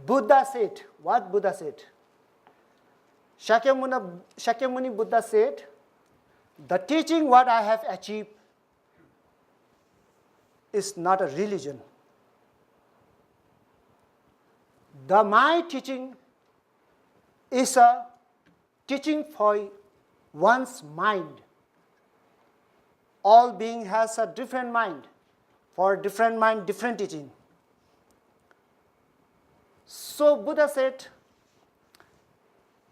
Buddha said. What Buddha said? Shakyamuni Buddha said, the teaching what I have achieved is not a religion. My teaching is a teaching for one's mind. All being has a different mind. For different mind, different teaching. So Buddha said,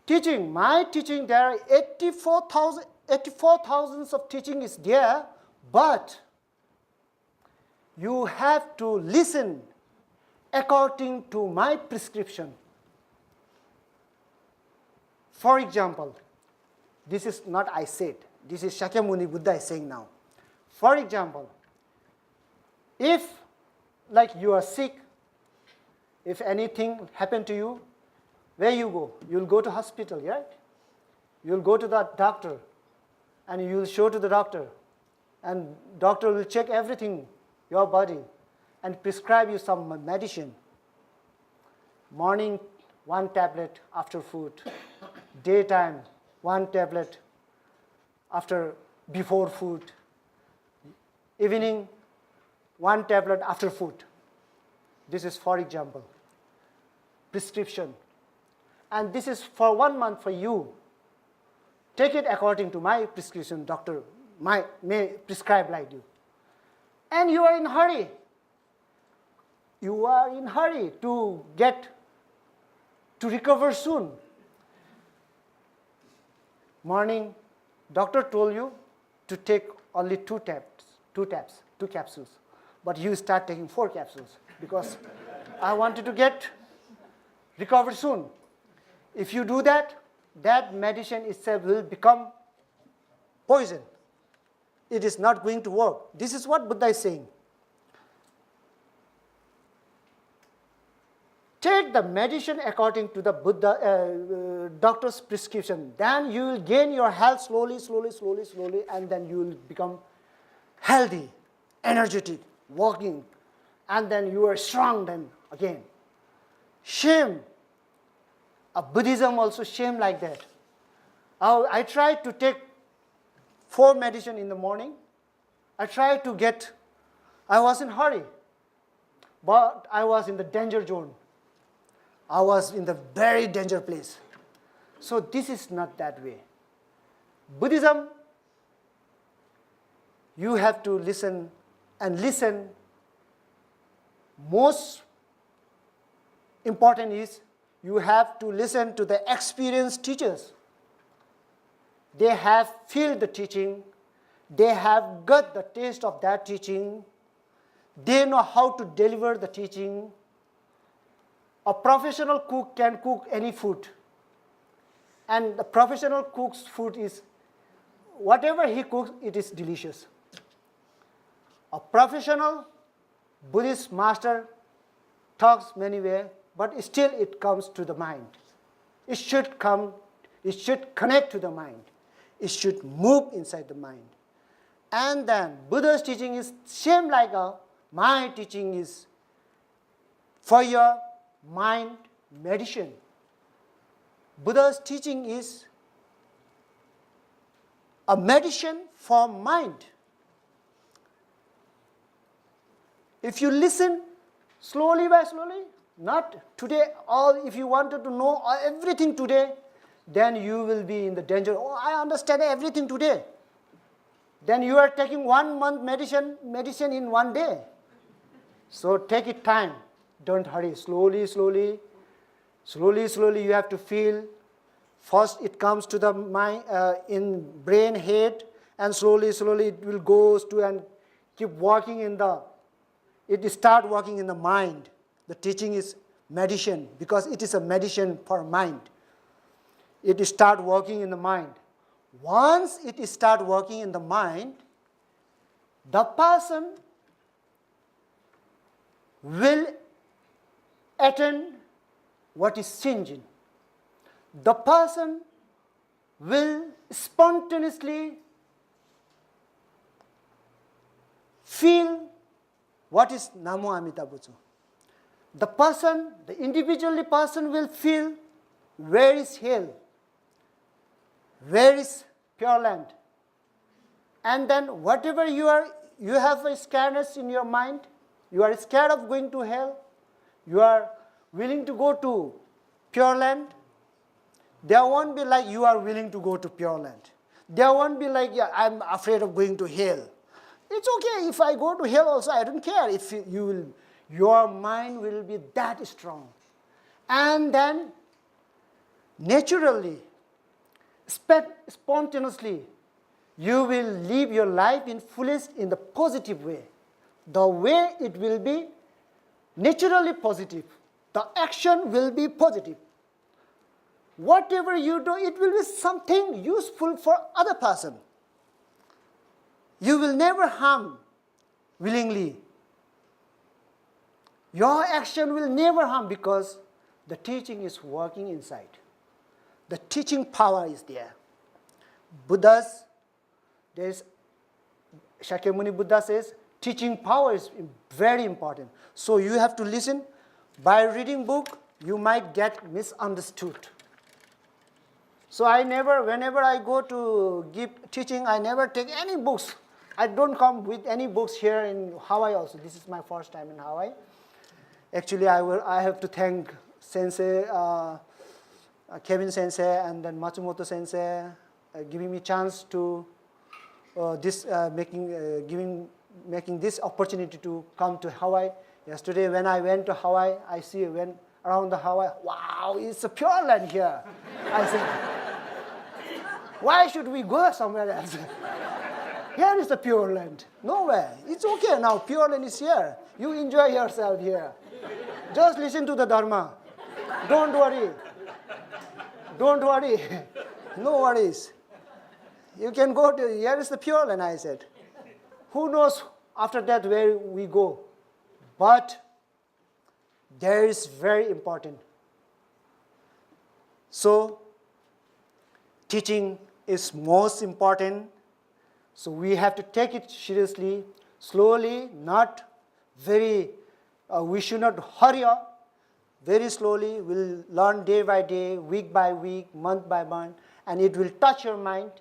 my teaching, there are 84,000 of teaching is there, but you have to listen according to my prescription. For example, this is not I said, this is Shakyamuni Buddha is saying now. For example, if you are sick, if anything happened to you, where you go? You'll go to hospital, right? You'll go to the doctor and you'll show to the doctor, and doctor will check everything, your body, and prescribe you some medicine. Morning, 1 tablet after food. Daytime, 1 tablet before food. Evening, 1 tablet after food. This is, for example, prescription. And this is for 1 month for you. Take it according to my prescription, doctor may prescribe like you. And you are in hurry. You are in hurry to recover soon. Morning, doctor told you to take only 2 capsules. But you start taking 4 capsules because I wanted to recover soon. If you do that, that medicine itself will become poison. It is not going to work. This is what Buddha is saying. Take the medicine according to the doctor's prescription. Then you will gain your health slowly, and then you will become healthy, energetic, walking, and then you are strong then again. Shame. Buddhism also shame like that. I tried to take 4 medicine in the morning. I was in hurry, but I was in the danger zone. I was in the very danger place. So this is not that way. Buddhism, you have to listen and listen. Most important is you have to listen to the experienced teachers. They have felt the teaching. They have got the taste of that teaching. They know how to deliver the teaching. A professional cook can cook any food. And the professional cook's food is, whatever he cooks, it is delicious. A professional Buddhist master talks many ways, but still it comes to the mind. It should connect to the mind. It should move inside the mind. And then Buddha's teaching is same like my teaching is for your mind medicine. Buddha's teaching is a medicine for mind. If you listen slowly by slowly, not today, if you wanted to know everything today, then you will be in the danger. Oh, I understand everything today. Then you are taking 1 month medicine in 1 day. So take it time. Don't hurry. Slowly you have to feel. First it comes to the mind, in brain, head, and slowly it will go to and keep working it start working in the mind. The teaching is medicine because it is a medicine for mind. It start working in the mind. Once it start working in the mind, the person will attain what is changing. The person will spontaneously feel what is Namo Amida Butsu. The individual person will feel where is hell, where is Pure Land. And then whatever you have a scaredness in your mind, you are scared of going to hell, you are willing to go to Pure Land, there won't be like you are willing to go to Pure Land. There won't be like, yeah, I'm afraid of going to hell. It's okay if I go to hell also, I don't care. If your mind will be that strong. And then naturally, spontaneously, you will live your life in fullest in the positive way. The way it will be naturally positive. The action will be positive. Whatever you do, it will be something useful for other person. You will never harm willingly. Your action will never harm because the teaching is working inside. The teaching power is there. Buddhas, there is Shakyamuni Buddha says, teaching power is very important. So you have to listen. By reading book, you might get misunderstood. So whenever I go to give teaching, I never take any books. I don't come with any books here in Hawaii also. This is my first time in Hawaii. Actually, I have to thank Sensei, Kevin Sensei, and then Matsumoto Sensei, giving me chance to making this opportunity to come to Hawaii. Yesterday, when I went to Hawaii, went around the Hawaii. Wow, it's a pure land here. I said, why should we go somewhere else? Here is the pure land. Nowhere. It's okay now. Pure land is here. You enjoy yourself here. Just listen to the Dharma. Don't worry. Don't worry. No worries. You can go to, here is the pure land, I said. Who knows after that where we go? But there is very important. So, teaching is most important. So we have to take it seriously, slowly, not very, we should not hurry up. Very slowly, we'll learn day by day, week by week, month by month, and it will touch your mind,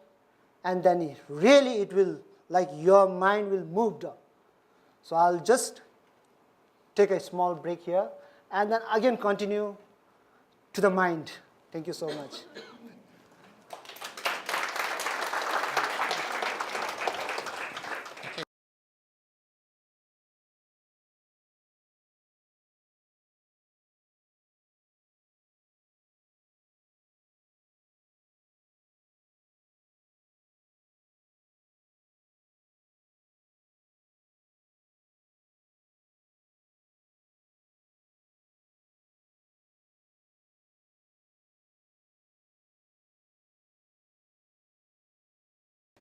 and then it will, like your mind will move up. So I'll just take a small break here, and then again continue to the mind. Thank you so much.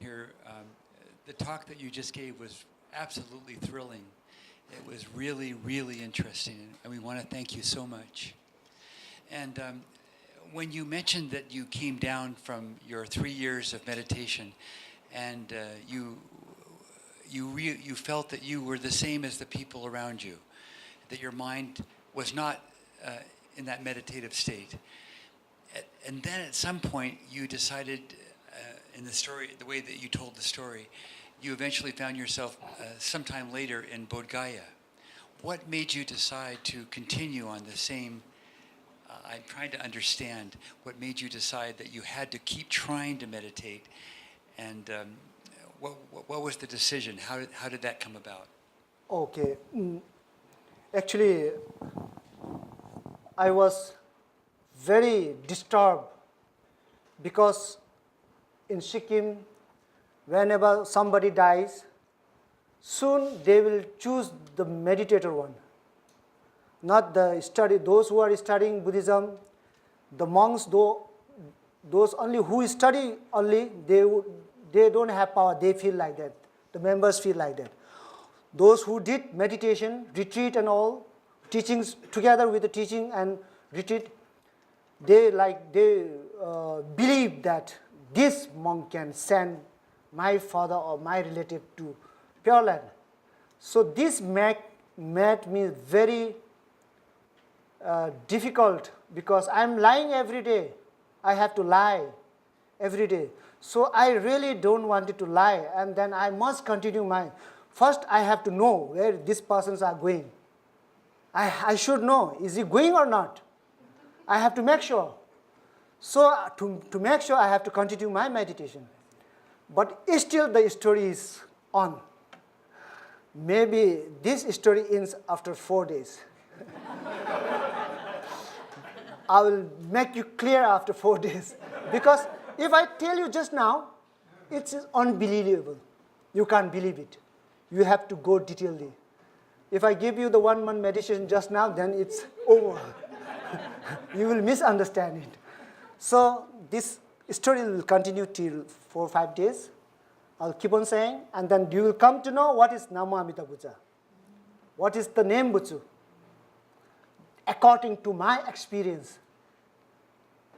Here, the talk that you just gave was absolutely thrilling. It was really, really interesting, and we want to thank you so much. And when you mentioned that you came down from your 3 years of meditation, and you felt that you were the same as the people around you, that your mind was not in that meditative state, and then at some point you decided. In the story, the way that you told the story, you eventually found yourself sometime later in Bodh Gaya. What made you decide to continue on the same? I'm trying to understand what made you decide that you had to keep trying to meditate, and what was the decision? How did that come about? Okay. Actually, I was very disturbed because in Sikkim, whenever somebody dies, soon they will choose the meditator one, not the study. Those who are studying Buddhism, the monks, those only who study only, they don't have power. They feel like that. The members feel like that. Those who did meditation, retreat and all, teachings together with the teaching and retreat, they believe that this monk can send my father or my relative to Pure Land. So this made me very difficult because I'm lying every day. I have to lie every day. So I really don't want to lie, and then I must continue my. First, I have to know where these persons are going. I should know, is he going or not? I have to make sure. So to make sure, I have to continue my meditation. But still the story is on. Maybe this story ends after 4 days. I will make you clear after 4 days. Because if I tell you just now, it's unbelievable. You can't believe it. You have to go detailedly. If I give you the 1 month meditation just now, then it's over. You will misunderstand it. So this story will continue till 4 or 5 days. I'll keep on saying, and then you will come to know what is Namo Amida Butsu. What is the name Butsu? According to my experience,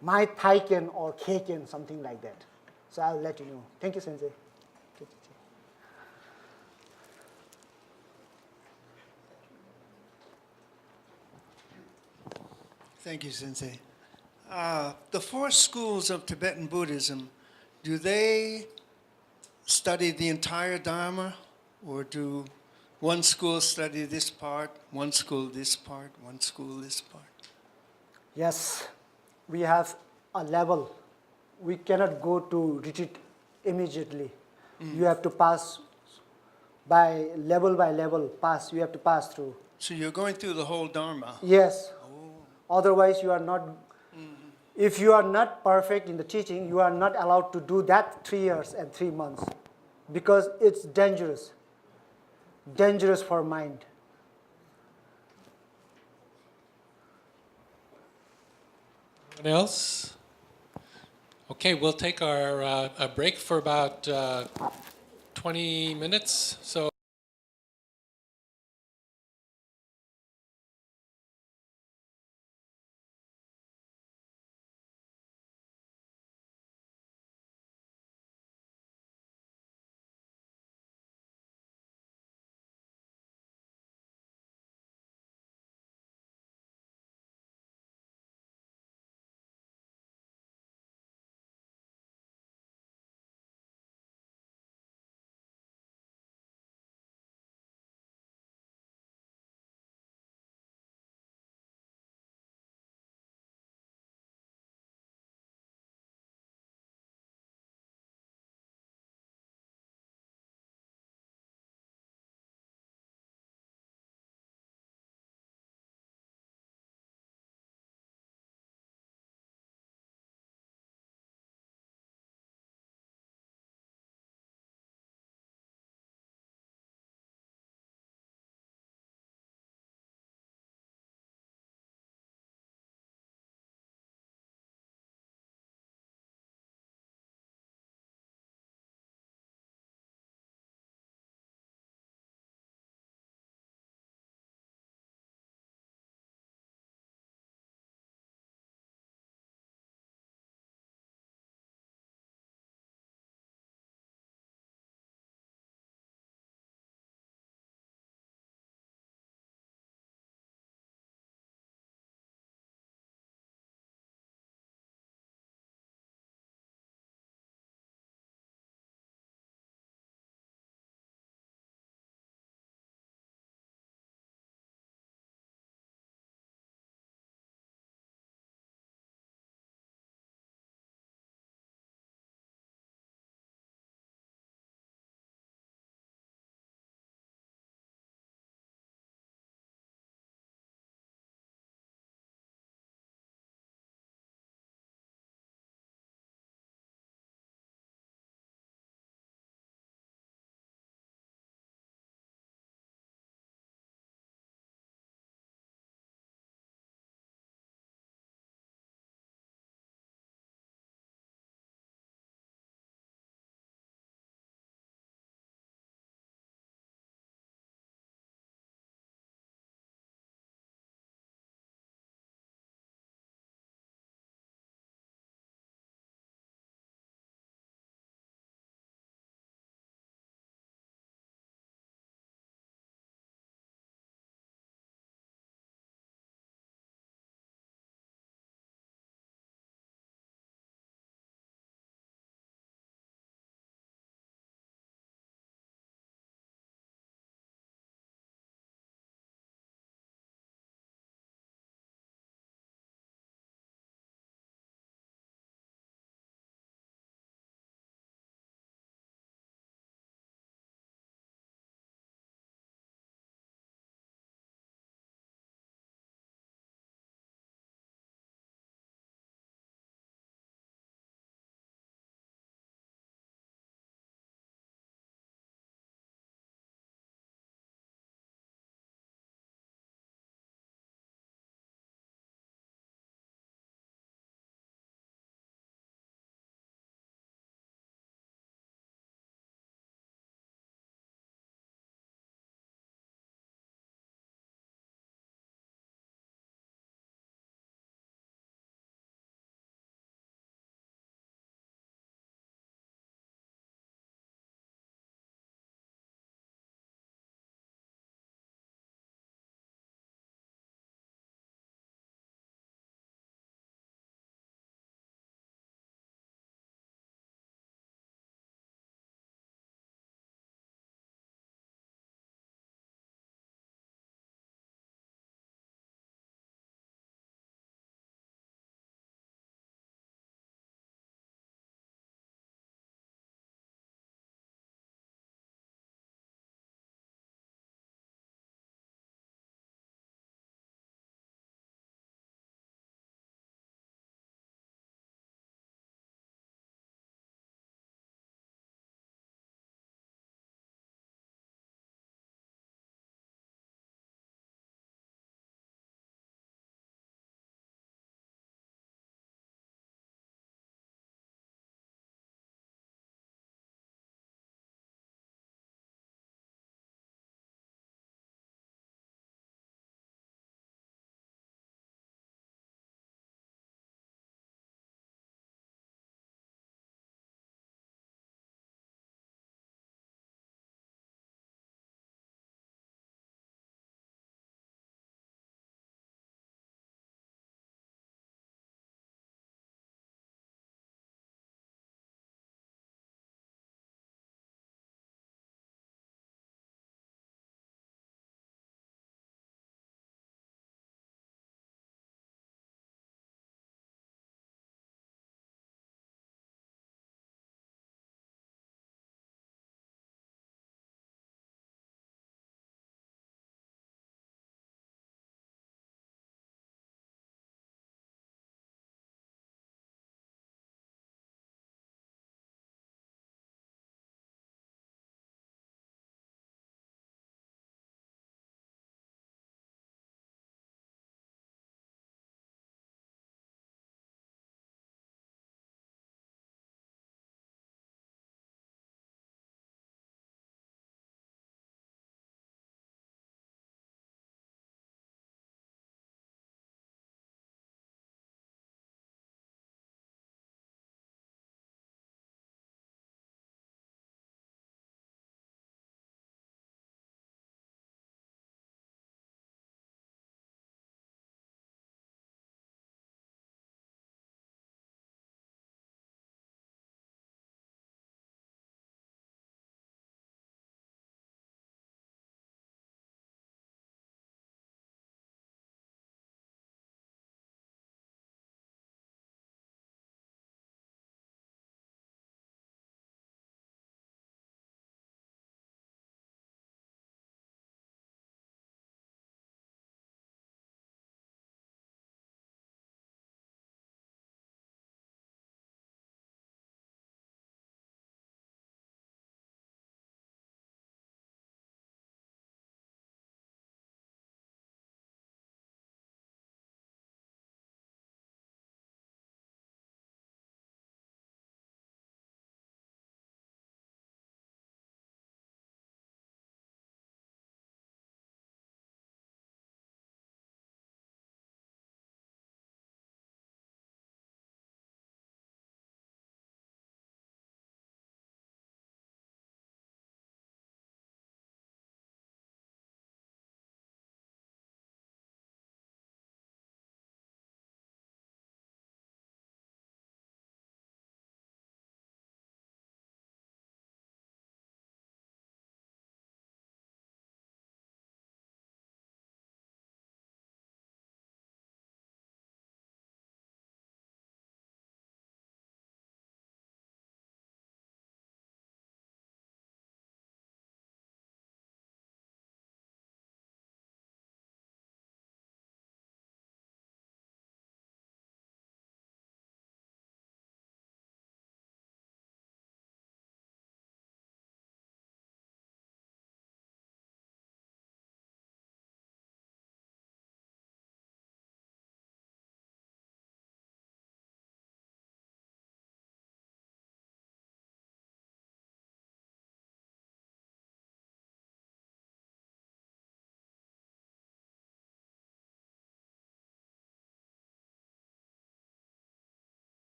my Thaiken or Keiken, something like that. So I'll let you know. Thank you, Sensei. Thank you, Sensei. The four schools of Tibetan Buddhism, do they study the entire Dharma, or do one school study this part, one school this part, one school this part? Yes, we have a level. We cannot go to retreat immediately. You have to pass by level pass. You have to pass through. So you're going through the whole Dharma. Yes. Otherwise, you are not. If you are not perfect in the teaching, you are not allowed to do that 3 years and 3 months, because it's dangerous. Dangerous for mind. Anyone else? Okay, we'll take our a break for about 20 minutes. So.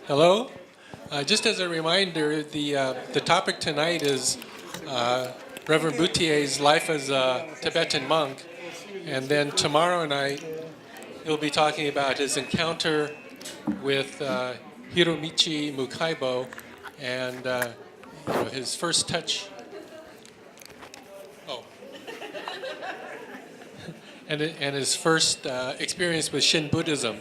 Hello. Just as a reminder, the topic tonight is Reverend Bhutia's life as a Tibetan monk, and then tomorrow night he'll be talking about his encounter with Hiromichi Mukaibo and his first touch. Oh, and his first experience with Shin Buddhism.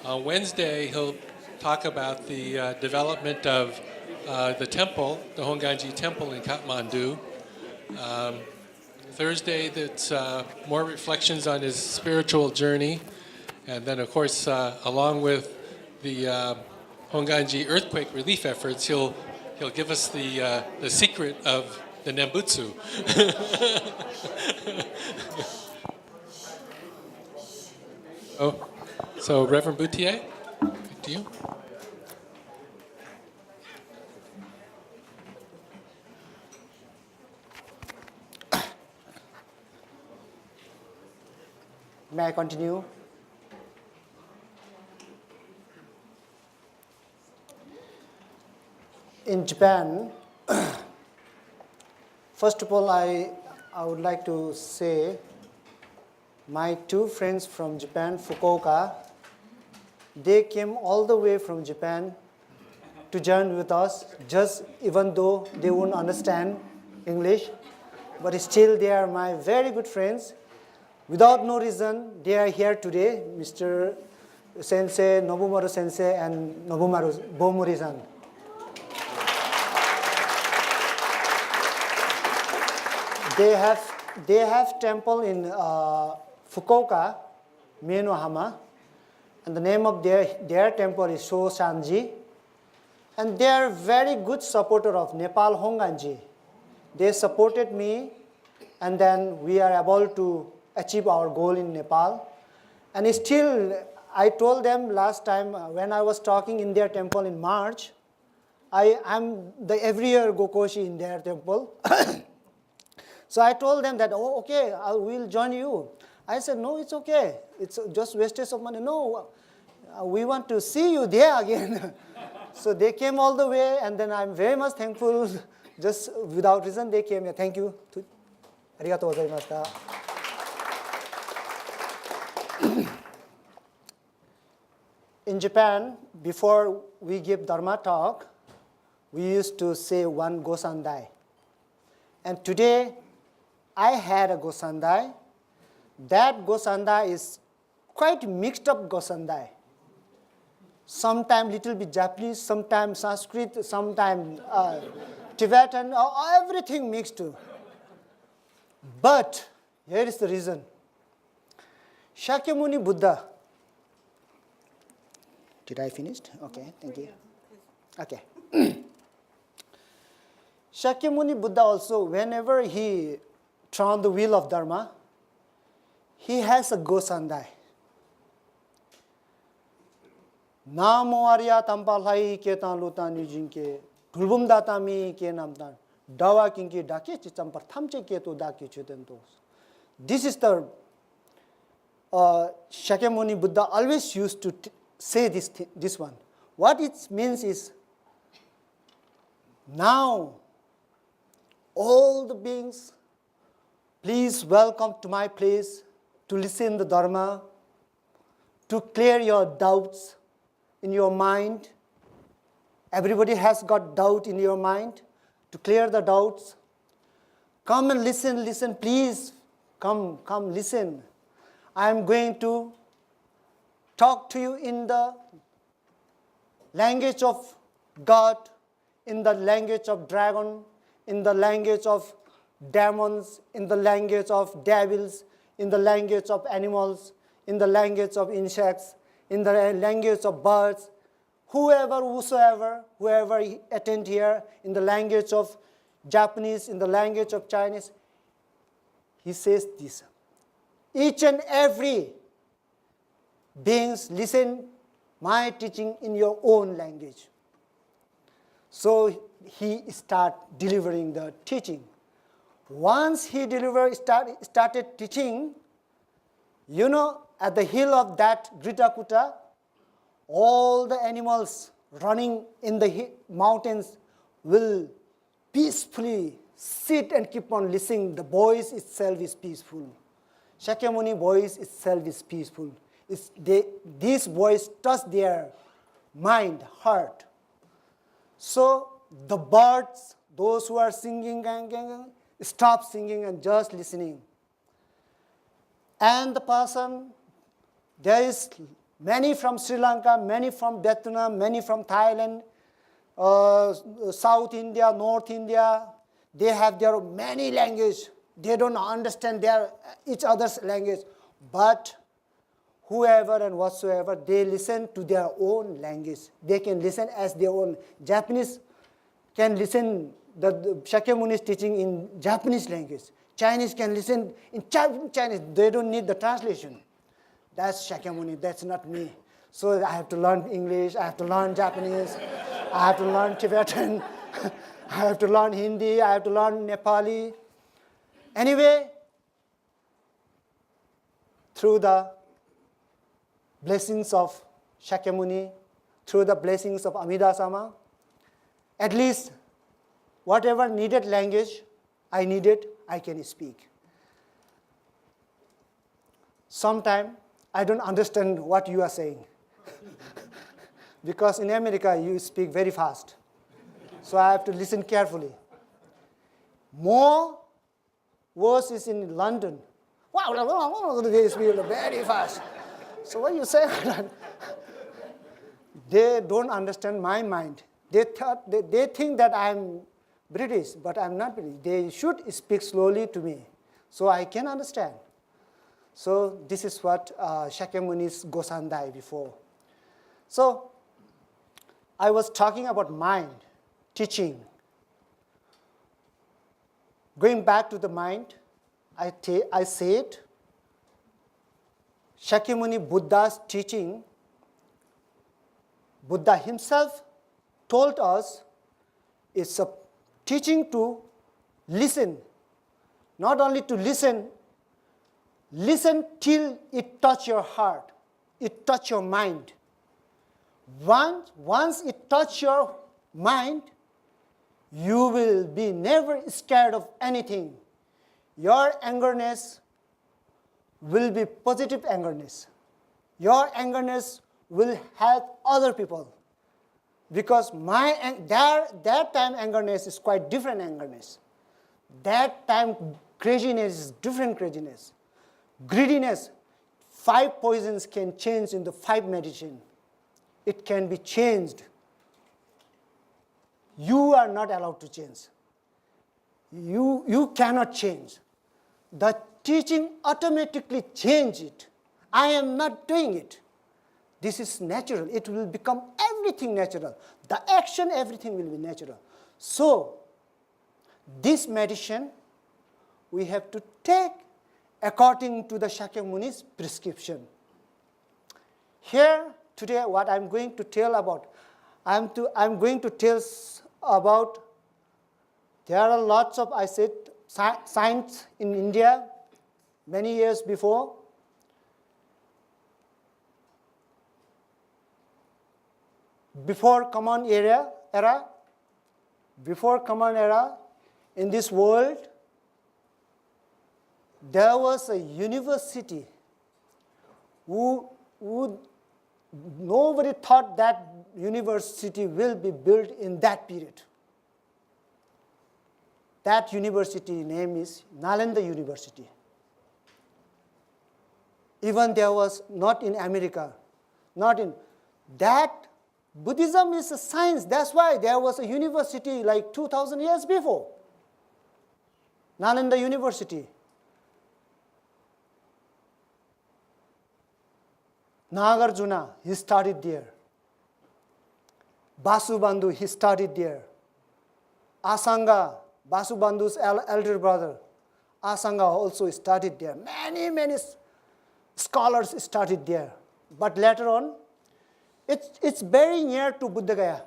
On Wednesday, he'll talk about the development of the temple, the Honganji Temple in Kathmandu. Thursday, that's more reflections on his spiritual journey. And then, of course, along with the Honganji earthquake relief efforts, he'll give us the secret of the Nembutsu. So, Reverend Bhutia, back to you. May I continue? In Japan, first of all, I would like to say my two friends from Japan, Fukuoka, they came all the way from Japan to join with us, just even though they won't understand English, but still they are my very good friends. Without no reason, they are here today, Mr. Sensei, Nobumaru Sensei, and Nobumaru Bomuri-san. They have temple in Fukuoka, Mienohama, and the name of their temple is Shoshanji. And they are very good supporter of Nepal Honganji. They supported me, and then we are able to achieve our goal in Nepal. And still, I told them last time when I was talking in their temple in March, I'm every year Gokoshi in their temple. So I told them that, oh, okay, I will join you. I said, no, it's okay. It's just wastage of money. No, we want to see you there again. So they came all the way, and then I'm very much thankful. Just without reason, they came here. Thank you. Arigatou gozaimashita. In Japan, before we give Dharma talk, we used to say one Gosandai. And today, I had a Gosandai. That Gosandai is quite mixed up Gosandai. Sometimes little bit Japanese, sometimes Sanskrit, sometimes Tibetan, everything mixed. But here is the reason. Shakyamuni Buddha. Did I finish? Okay, thank you. Okay. Shakyamuni Buddha also, whenever he turned the wheel of Dharma, he has a Gosandai. Namo Arya Tampalhai Ketan Lutani Jinke, Gulbum Datami Kenamtan, Dawa Kinki Daki Chichampar Tamche Ketu Daki Chutentos. This is the Shakyamuni Buddha always used to say this one. What it means is, now all the beings, please welcome to my place to listen the Dharma, to clear your doubts in your mind. Everybody has got doubt in your mind. To clear the doubts, come and listen, please. Come, listen. I am going to talk to you in the language of God, in the language of dragon, in the language of demons, in the language of devils, in the language of animals, in the language of insects, in the language of birds, whoever attend here, in the language of Japanese, in the language of Chinese. He says this. Each and every beings listen my teaching in your own language. So he started delivering the teaching. Once he started teaching, at the hill of that Gritakuta, all the animals running in the mountains will peacefully sit and keep on listening. The voice itself is peaceful. Shakyamuni voice itself is peaceful. This voice touches their mind, heart. So the birds, those who are singing, stop singing and just listening. And the person, there is many from Sri Lanka, many from Vietnam, many from Thailand, South India, North India. They have their many language. They don't understand each other's language. But whoever and whatsoever, they listen to their own language. They can listen as their own. Japanese can listen, the Shakyamuni is teaching in Japanese language. Chinese can listen in Chinese. They don't need the translation. That's Shakyamuni, that's not me. So I have to learn English, I have to learn Japanese, I have to learn Tibetan, I have to learn Hindi, I have to learn Nepali. Anyway, through the blessings of Shakyamuni, through the blessings of Amida Sama, at least whatever needed language I needed, I can speak. Sometimes I don't understand what you are saying because in America you speak very fast. So I have to listen carefully. More worse is in London. Wow, they speak very fast. So what you say? They don't understand my mind. They think that I'm British, but I'm not British. They should speak slowly to me so I can understand. So this is what Shakyamuni's Gosandai before. So I was talking about mind, teaching. Going back to the mind, I said Shakyamuni Buddha's teaching, Buddha himself told us it's a teaching to listen. Not only to listen till it touch your heart, it touch your mind. Once it touch your mind, you will be never scared of anything. Your angerness will be positive angerness. Your angerness will help other people. Because that time angerness is quite different angerness. That time craziness is different craziness. Greediness, 5 poisons can change into 5 medicine. It can be changed. You are not allowed to change. You cannot change. The teaching automatically change it. I am not doing it. This is natural. It will become everything natural. The action, everything will be natural. So, this medicine we have to take according to the Shakyamuni's prescription. Here, today, what I'm going to tell about, I'm going to tell about, there are lots of, I said, science in India many years before. Before common era, in this world, there was a university who nobody thought that university will be built in that period. That university name is Nalanda University. Even there was not in America, not in that. Buddhism is a science. That's why there was a university like 2,000 years before. Nalanda University. Nagarjuna, he studied there. Vasubandhu, he studied there. Asanga, Vasubandhu's elder brother, Asanga also studied there. Many scholars studied there. But later on, it's very near to Buddha Gaya,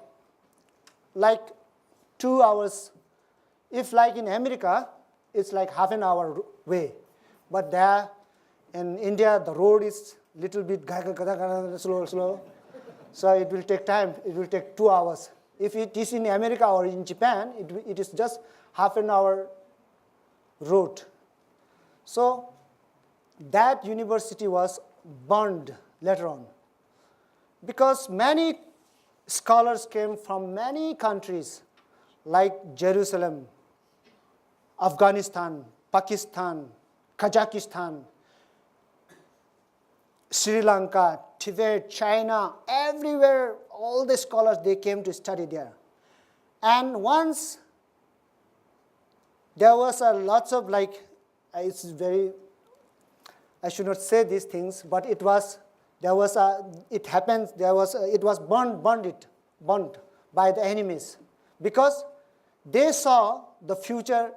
like 2 hours. If like in America, it's like half an hour way. But there in India, the road is little bit slow. So it will take time. It will take 2 hours. If it is in America or in Japan, it is just half an hour road. So that university was burned later on because many scholars came from many countries like Jerusalem, Afghanistan, Pakistan, Kazakhstan, Sri Lanka, Tibet, China, everywhere, all the scholars, they came to study there. And once there was a lots of it's very, I should not say these things, but it was burnt by the enemies because they saw the future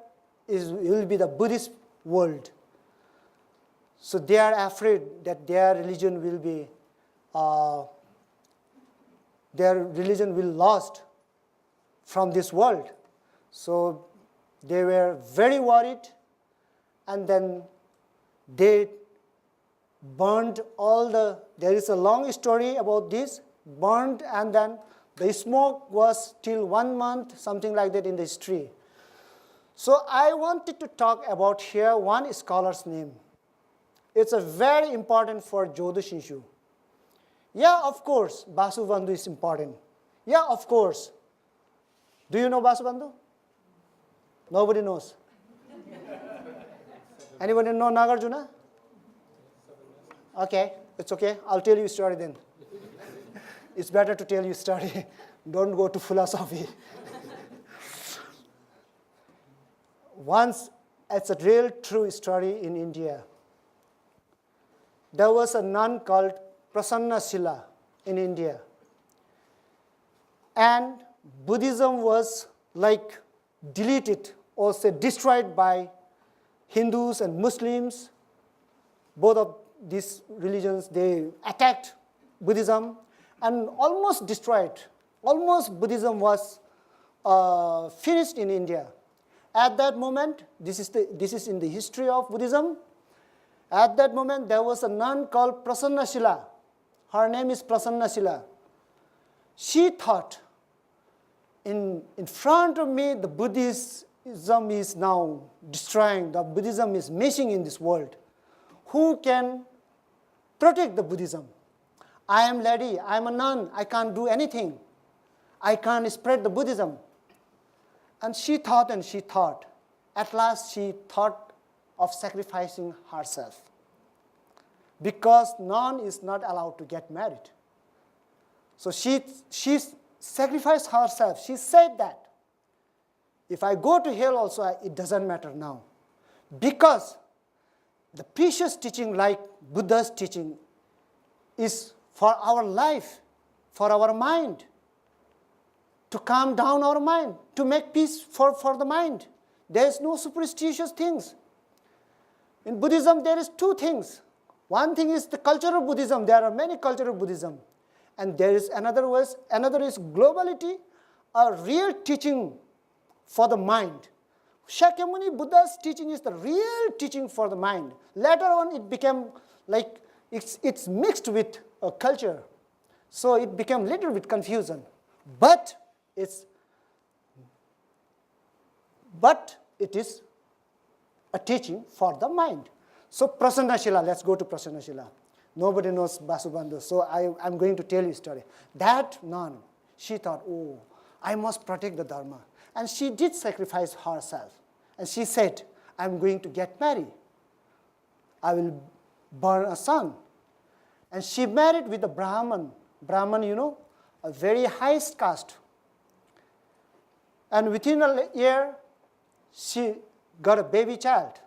will be the Buddhist world. So they are afraid that their religion will lost from this world. So they were very worried, and then they burned there is a long story about this, burned, and then the smoke was till 1 month, something like that in the history. So I wanted to talk about here one scholar's name. It's a very important for Jyotish issue. Yeah, of course, Vasubandhu is important. Yeah, of course. Do you know Vasubandhu? Nobody knows. Anybody know Nagarjuna? Okay, it's okay. I'll tell you a story then. It's better to tell you a story. Don't go to philosophy. Once, it's a real true story in India. There was a nun called Prasanna Shila in India. And Buddhism was deleted or say destroyed by Hindus and Muslims. Both of these religions, they attacked Buddhism and almost destroyed. Almost Buddhism was finished in India. At that moment, this is in the history of Buddhism. At that moment, there was a nun called Prasanna Shila. Her name is Prasanna Shila. She thought, in front of me, the Buddhism is now destroying. The Buddhism is missing in this world. Who can protect the Buddhism? I am lady, I am a nun, I can't do anything. I can't spread the Buddhism. And she thought and she thought. At last she thought of sacrificing herself. Because nun is not allowed to get married. So she sacrificed herself. She said that if I go to hell also, it doesn't matter now. Because the precious teaching like Buddha's teaching is for our life, for our mind, to calm down our mind, to make peace for the mind. There is no superstitious things. In Buddhism, there is two things. One thing is the culture of Buddhism. There are many cultures of Buddhism. And there is another is globality, a real teaching for the mind. Shakyamuni Buddha's teaching is the real teaching for the mind. Later on, it became it's mixed with a culture. So it became a little bit confusion. But it is a teaching for the mind. So Prasanna Shila, let's go to Prasanna Shila. Nobody knows Vasubandhu, so I'm going to tell you a story. That nun, she thought, oh, I must protect the Dharma. And she did sacrifice herself. And she said, I'm going to get married. I will born a son. And she married with a Brahman. Brahman, a very high caste. And within a year, she got a baby child.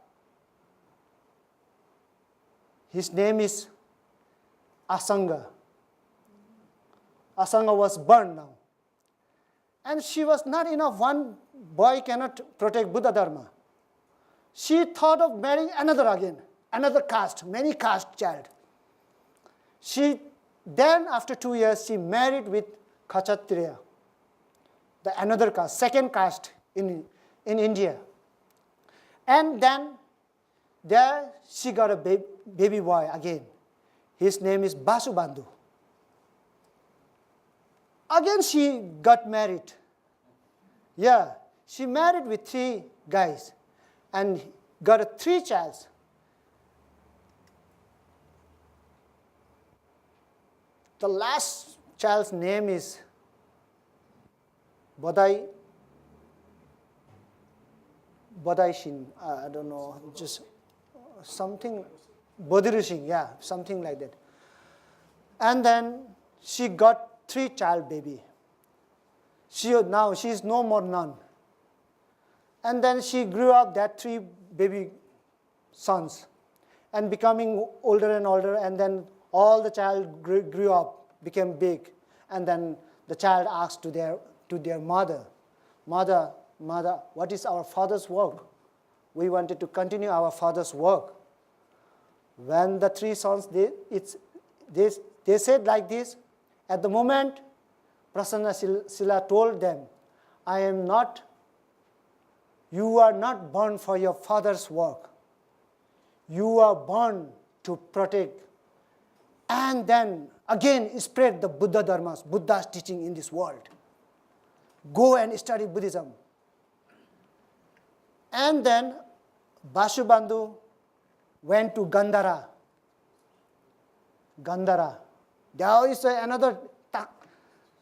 His name is Asanga. Asanga was burned now. And she was not enough. One boy cannot protect Buddha Dharma. She thought of marrying another caste, many caste child. Then after 2 years, she married with Khachatriya, another caste, second caste in India. And then there she got a baby boy again. His name is Vasubandhu. Again, she got married. Yeah, she married with 3 guys and got 3 children. The last child's name is Badai Shin. I don't know, just something, Bodiru Singh, yeah, something like that. And then she got 3 child baby. Now she is no more nun. And then she grew up that 3 baby sons and becoming older and older, and then all the child grew up, became big, and then the child asked to their mother, mother, what is our father's work? We wanted to continue our father's work. When the 3 sons, they said like this, at the moment, Prasanna Sila told them, you are not born for your father's work. You are born to protect and then again spread the Buddha dharmas, Buddha's teaching in this world. Go and study Buddhism. And then Vasubandhu went to Gandhara. There is another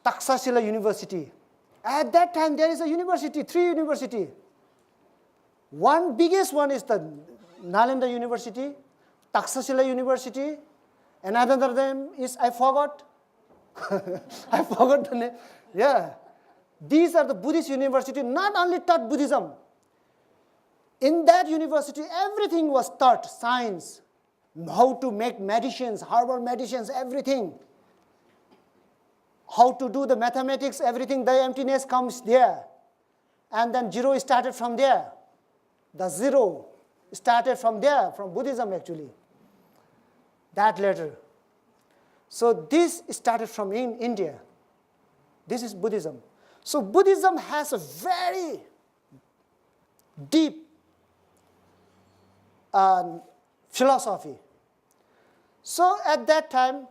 Taksasila University. At that time there is a university, 3 universities. One biggest one is the Nalanda University, Taksasila University. Another name is, I forgot. I forgot the name. Yeah. These are the Buddhist university, not only taught Buddhism. In that university, everything was taught, science, how to make medicines, herbal medicines, everything. How to do the mathematics, everything, the emptiness comes there. And then zero started from there. The zero started from there, from Buddhism actually. That letter. So this started from India. This is Buddhism. So Buddhism has a very deep philosophy. So at that time,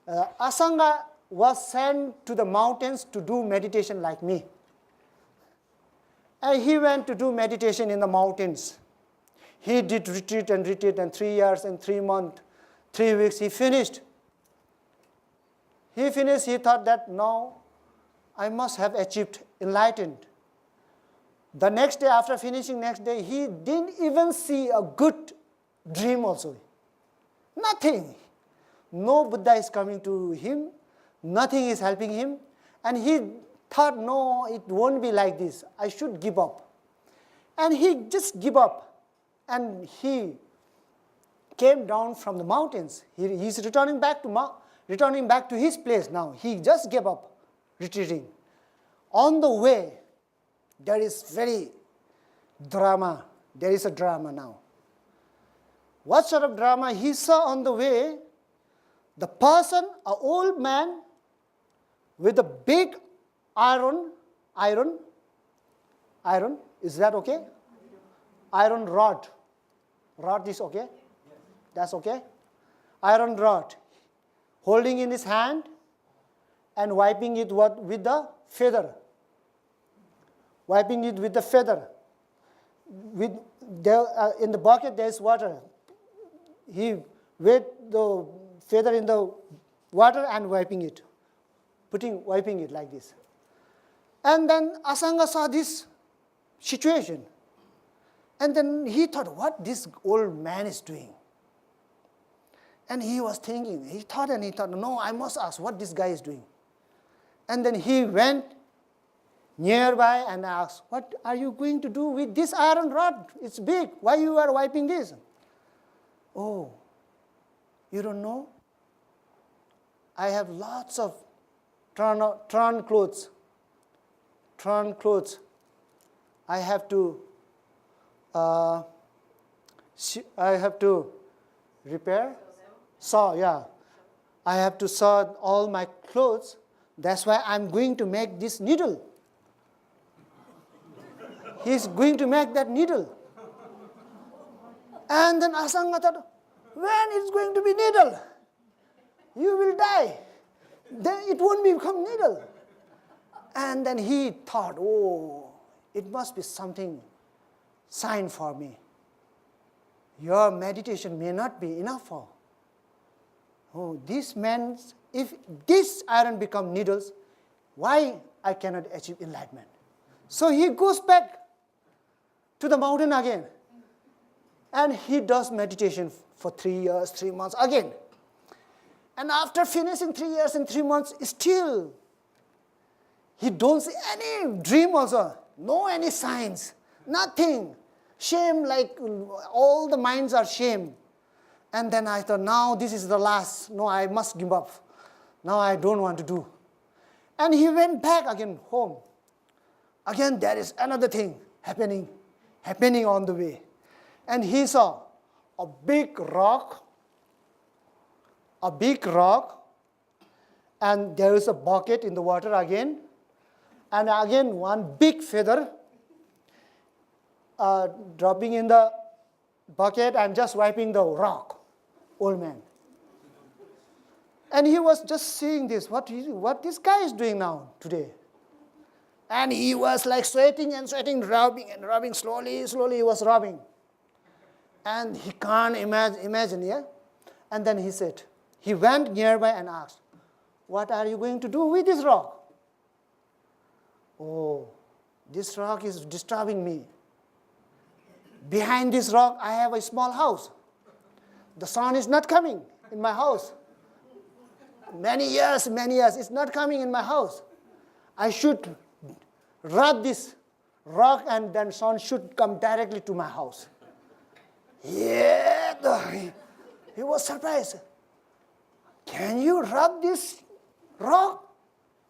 Asanga was sent to the mountains to do meditation like me. And he went to do meditation in the mountains. He did retreat, and 3 years and 3 months, 3 weeks, he finished. He thought that now I must have achieved enlightened. The next day, after finishing next day, he didn't even see a good dream also. Nothing. No Buddha is coming to him. Nothing is helping him. And he thought, no, it won't be like this. I should give up. And he just gave up. And he came down from the mountains. He's returning back to his place now. He just gave up retreating. On the way, there is very drama. There is a drama now. What sort of drama? He saw on the way the person, an old man with a big iron, is that okay? Iron rod. Rod is okay? That's okay? Iron rod. Holding in his hand and wiping it with the feather. Wiping it with the feather. In the bucket there is water. He wet the feather in the water and wiping it. Wiping it like this. And then Asanga saw this situation. And then he thought, what this old man is doing? And he was thinking, he thought, no, I must ask what this guy is doing. And then he went nearby and asked, what are you going to do with this iron rod? It's big. Why you are wiping this? Oh, you don't know? I have lots of torn clothes. I have to repair. Sew, yeah. I have to sew all my clothes. That's why I'm going to make this needle. He's going to make that needle. And then Asanga thought, when it's going to be needle? You will die. Then it won't become needle. And then he thought, oh, it must be something sign for me. Your meditation may not be enough for. Oh, this man, if this iron become needles, why I cannot achieve enlightenment? So he goes back to the mountain again. And he does meditation for 3 years, 3 months again. And after finishing 3 years and 3 months, still, he don't see any dream also, no any signs, nothing. Shame, like all the minds are shame. And then I thought, now this is the last. No, I must give up. Now I don't want to do. And he went back again home. Again, there is another thing happening on the way. And he saw a big rock, and there is a bucket in the water again, and again one big feather dropping in the bucket and just wiping the rock, old man. And he was just seeing this, what this guy is doing now, today. And he was like sweating and sweating, rubbing, slowly he was rubbing. And he can't imagine, yeah? And then he said, he went nearby and asked, what are you going to do with this rock? Oh, this rock is disturbing me. Behind this rock, I have a small house. The sun is not coming in my house. Many years, it's not coming in my house. I should rub this rock and then sun should come directly to my house. Yeah, he was surprised. Can you rub this rock?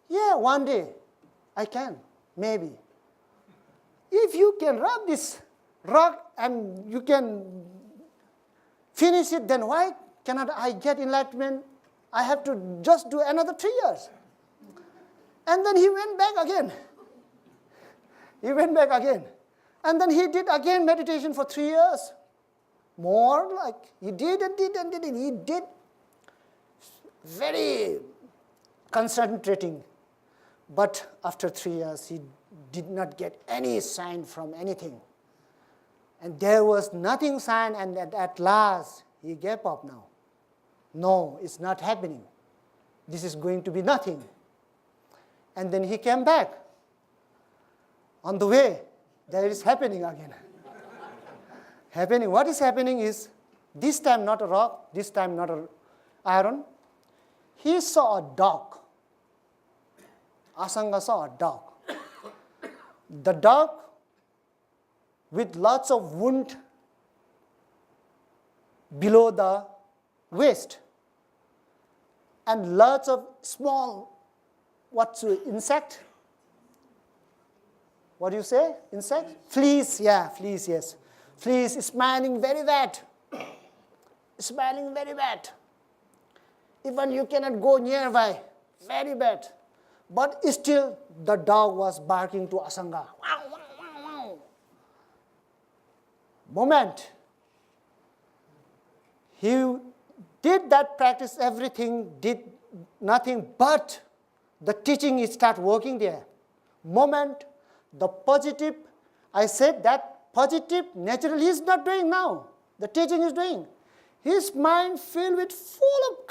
Yeah, one day I can, maybe. If you can rub this rock and you can finish it, then why cannot I get enlightenment? I have to just do another 3 years. And then he went back again. And then he did again meditation for 3 years. More, like he did and did and did. He did very concentrating. But after 3 years, he did not get any sign from anything. And there was nothing sign, and at last, he gave up now. No, it's not happening. This is going to be nothing. And then he came back. On the way, there is happening again. What is happening is, this time not a rock, this time not an iron. He saw a dog. Asanga saw a dog. The dog with lots of wound below the waist and lots of small, insect? What do you say? Insect? Fleas, yeah, fleas, yes. Fleas smelling very bad. Even you cannot go nearby, very bad. But still, the dog was barking to Asanga. Wow, wow, wow, wow. Moment. He did that practice, everything, did nothing, but the teaching start working there. Moment, the positive, I said that positive naturally he is not doing now. The teaching is doing. His mind filled with full of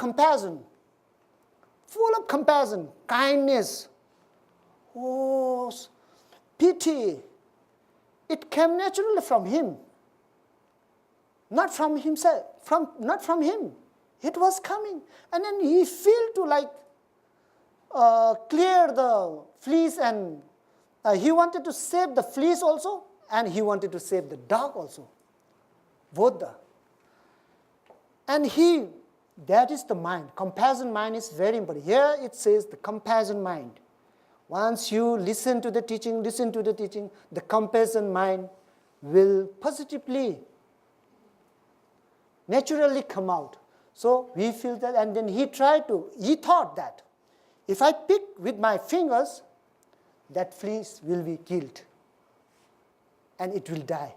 compassion, kindness, oh, pity. It came naturally from him, not from himself, not from him. It was coming, and then he felt to like clear the fleas, and he wanted to save the fleas also, and he wanted to save the dog also, both. And that is the mind. Compassion mind is very important. Here it says the compassion mind. Once you listen to the teaching, the compassion mind will positively, naturally come out. So we feel that, and then he thought that if I pick with my fingers, that fleas will be killed and it will die.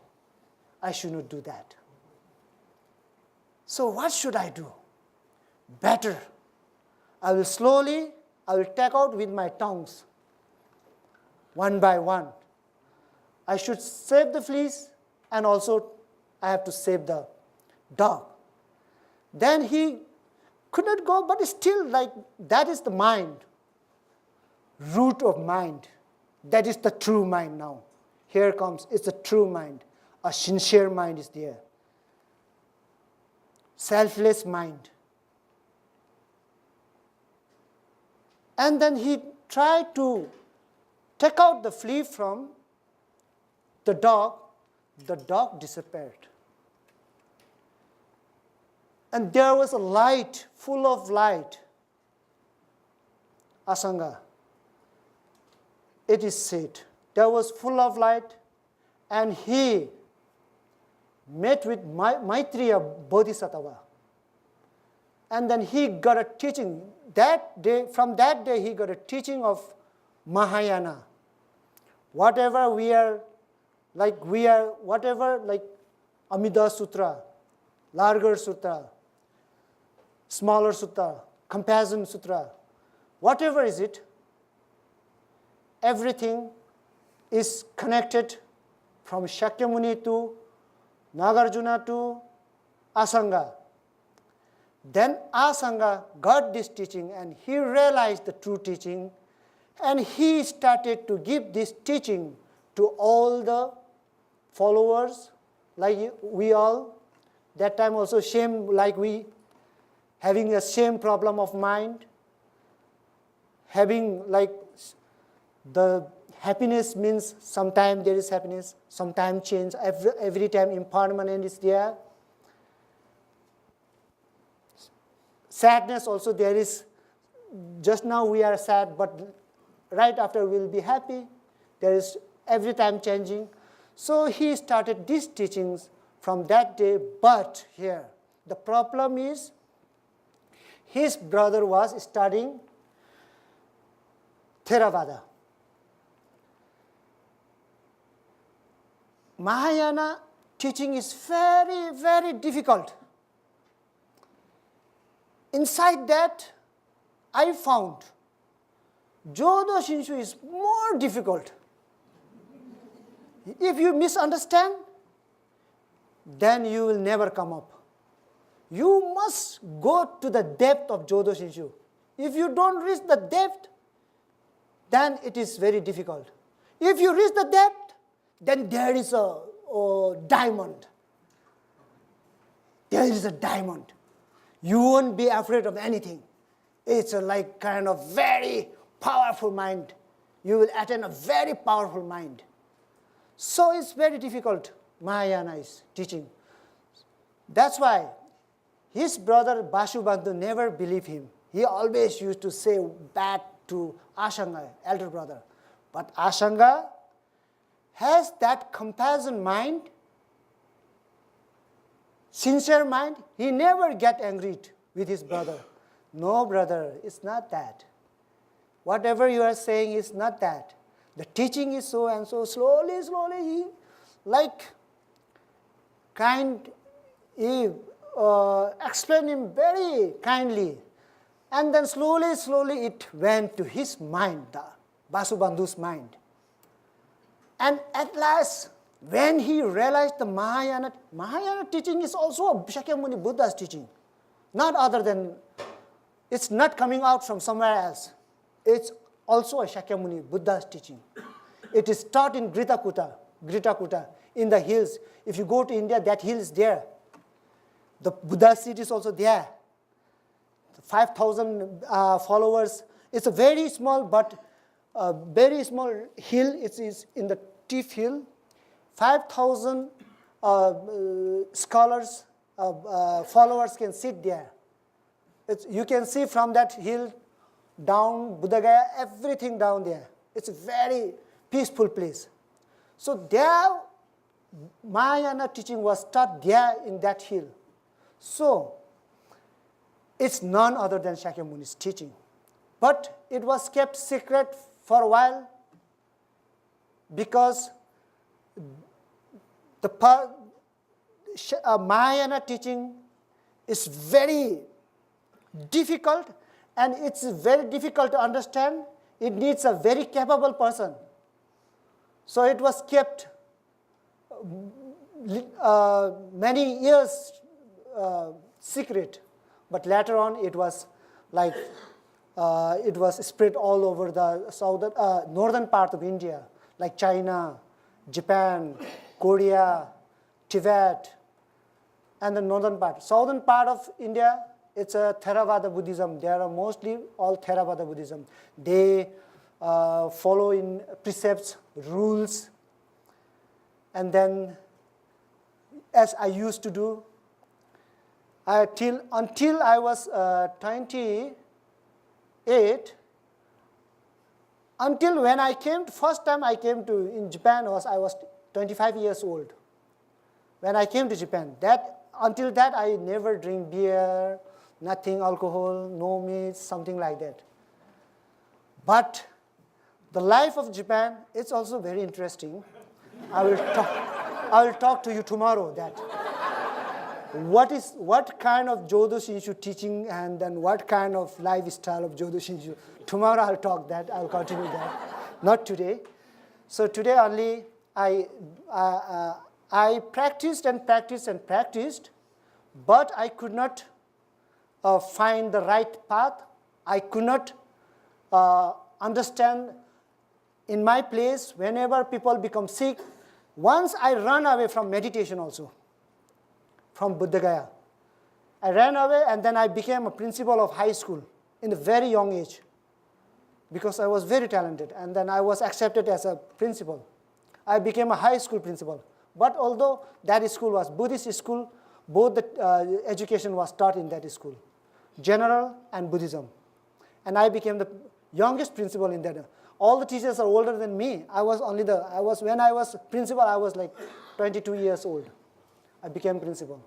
I should not do that. So what should I do? Better. I will take out with my tongues. one by one. I should save the fleas, and also I have to save the dog. Then he could not go, but still, like, that is the mind, root of mind. That is the true mind now. Here comes, it's the true mind. A sincere mind is there. Selfless mind. And then he tried to take out the flea from the dog disappeared. And there was a light, full of light. Asanga, it is said, there was full of light, and he met with Maitreya Bodhisattva. And then he got a teaching. That day, from that day, he got a teaching of Mahayana. Whatever Amida Sutra, Larger Sutra, Smaller Sutra, Compassion Sutra, whatever is it, everything is connected from Shakyamuni to Nagarjuna to Asanga. Then Asanga got this teaching, and he realized the true teaching, and he started to give this teaching to all the followers, like we all. That time also shame, like we, having a same problem of mind, having like the happiness means sometimes there is happiness, sometimes change, every time impermanent is there. Sadness also there is, just now we are sad, but right after we will be happy. There is every time changing. So he started these teachings from that day, but here, the problem is, his brother was studying Theravada. Mahayana teaching is very, very difficult. Inside that, I found Jodo Shinshu is more difficult. If you misunderstand, then you will never come up. You must go to the depth of Jodo Shinshu. If you don't reach the depth, then it is very difficult. If you reach the depth, then there is a diamond. There is a diamond. You won't be afraid of anything. It's a like kind of very powerful mind. You will attain a very powerful mind. So it's very difficult, Mahayana is teaching. That's why his brother Basubandhu never believed him. He always used to say bad to Asanga, elder brother. But Asanga has that compassion mind, sincere mind. He never get angry with his brother. No, brother, it's not that. Whatever you are saying is not that. The teaching is so and so. Slowly, he like he explained him very kindly. And then slowly it went to his mind, Basubandhu's mind. And at last, when he realized the Mahayana teaching is also a Shakyamuni Buddha's teaching. Not other than, it's not coming out from somewhere else. It's also a Shakyamuni Buddha's teaching. It is taught in Gritakuta, in the hills. If you go to India, that hill is there. The Buddha seat is also there. 5,000 followers. It's a very small, but very small hill. It is in the Tif hill. 5,000 scholars, followers can sit there. You can see from that hill down Buddha Gaya, everything down there. It's a very peaceful place. So there, Mahayana teaching was taught there in that hill. So it's none other than Shakyamuni's teaching. But it was kept secret for a while because the Mahayana teaching is very difficult, and it's very difficult to understand. It needs a very capable person. So it was kept many years secret, but later on it was like it was spread all over the northern part of India, like China, Japan, Korea, Tibet, and the northern part. Southern part of India, it's a Theravada Buddhism. They are mostly all Theravada Buddhism. They follow in precepts, rules, and then, as I used to do, until I was 28, until when I came, first time I came to in Japan I was 25 years old. When I came to Japan, until that I never drink beer, nothing alcohol, no meat, something like that. But the life of Japan, it's also very interesting. I will talk to you tomorrow that what kind of Jodo Shinshu teaching and then what kind of lifestyle of Jodo Shinshu. Tomorrow I'll talk that, I'll continue that, not today. So today only I practiced and practiced and practiced, but I could not find the right path. I could not understand in my place whenever people become sick. Once I ran away from meditation also, from Buddha Gaya. I ran away and then I became a principal of high school in a very young age because I was very talented, and then I was accepted as a principal. I became a high school principal. But although that school was Buddhist school, both the education was taught in that school, general and Buddhism. And I became the youngest principal in that. All the teachers are older than me. When I was principal, I was like 22 years old. I became principal.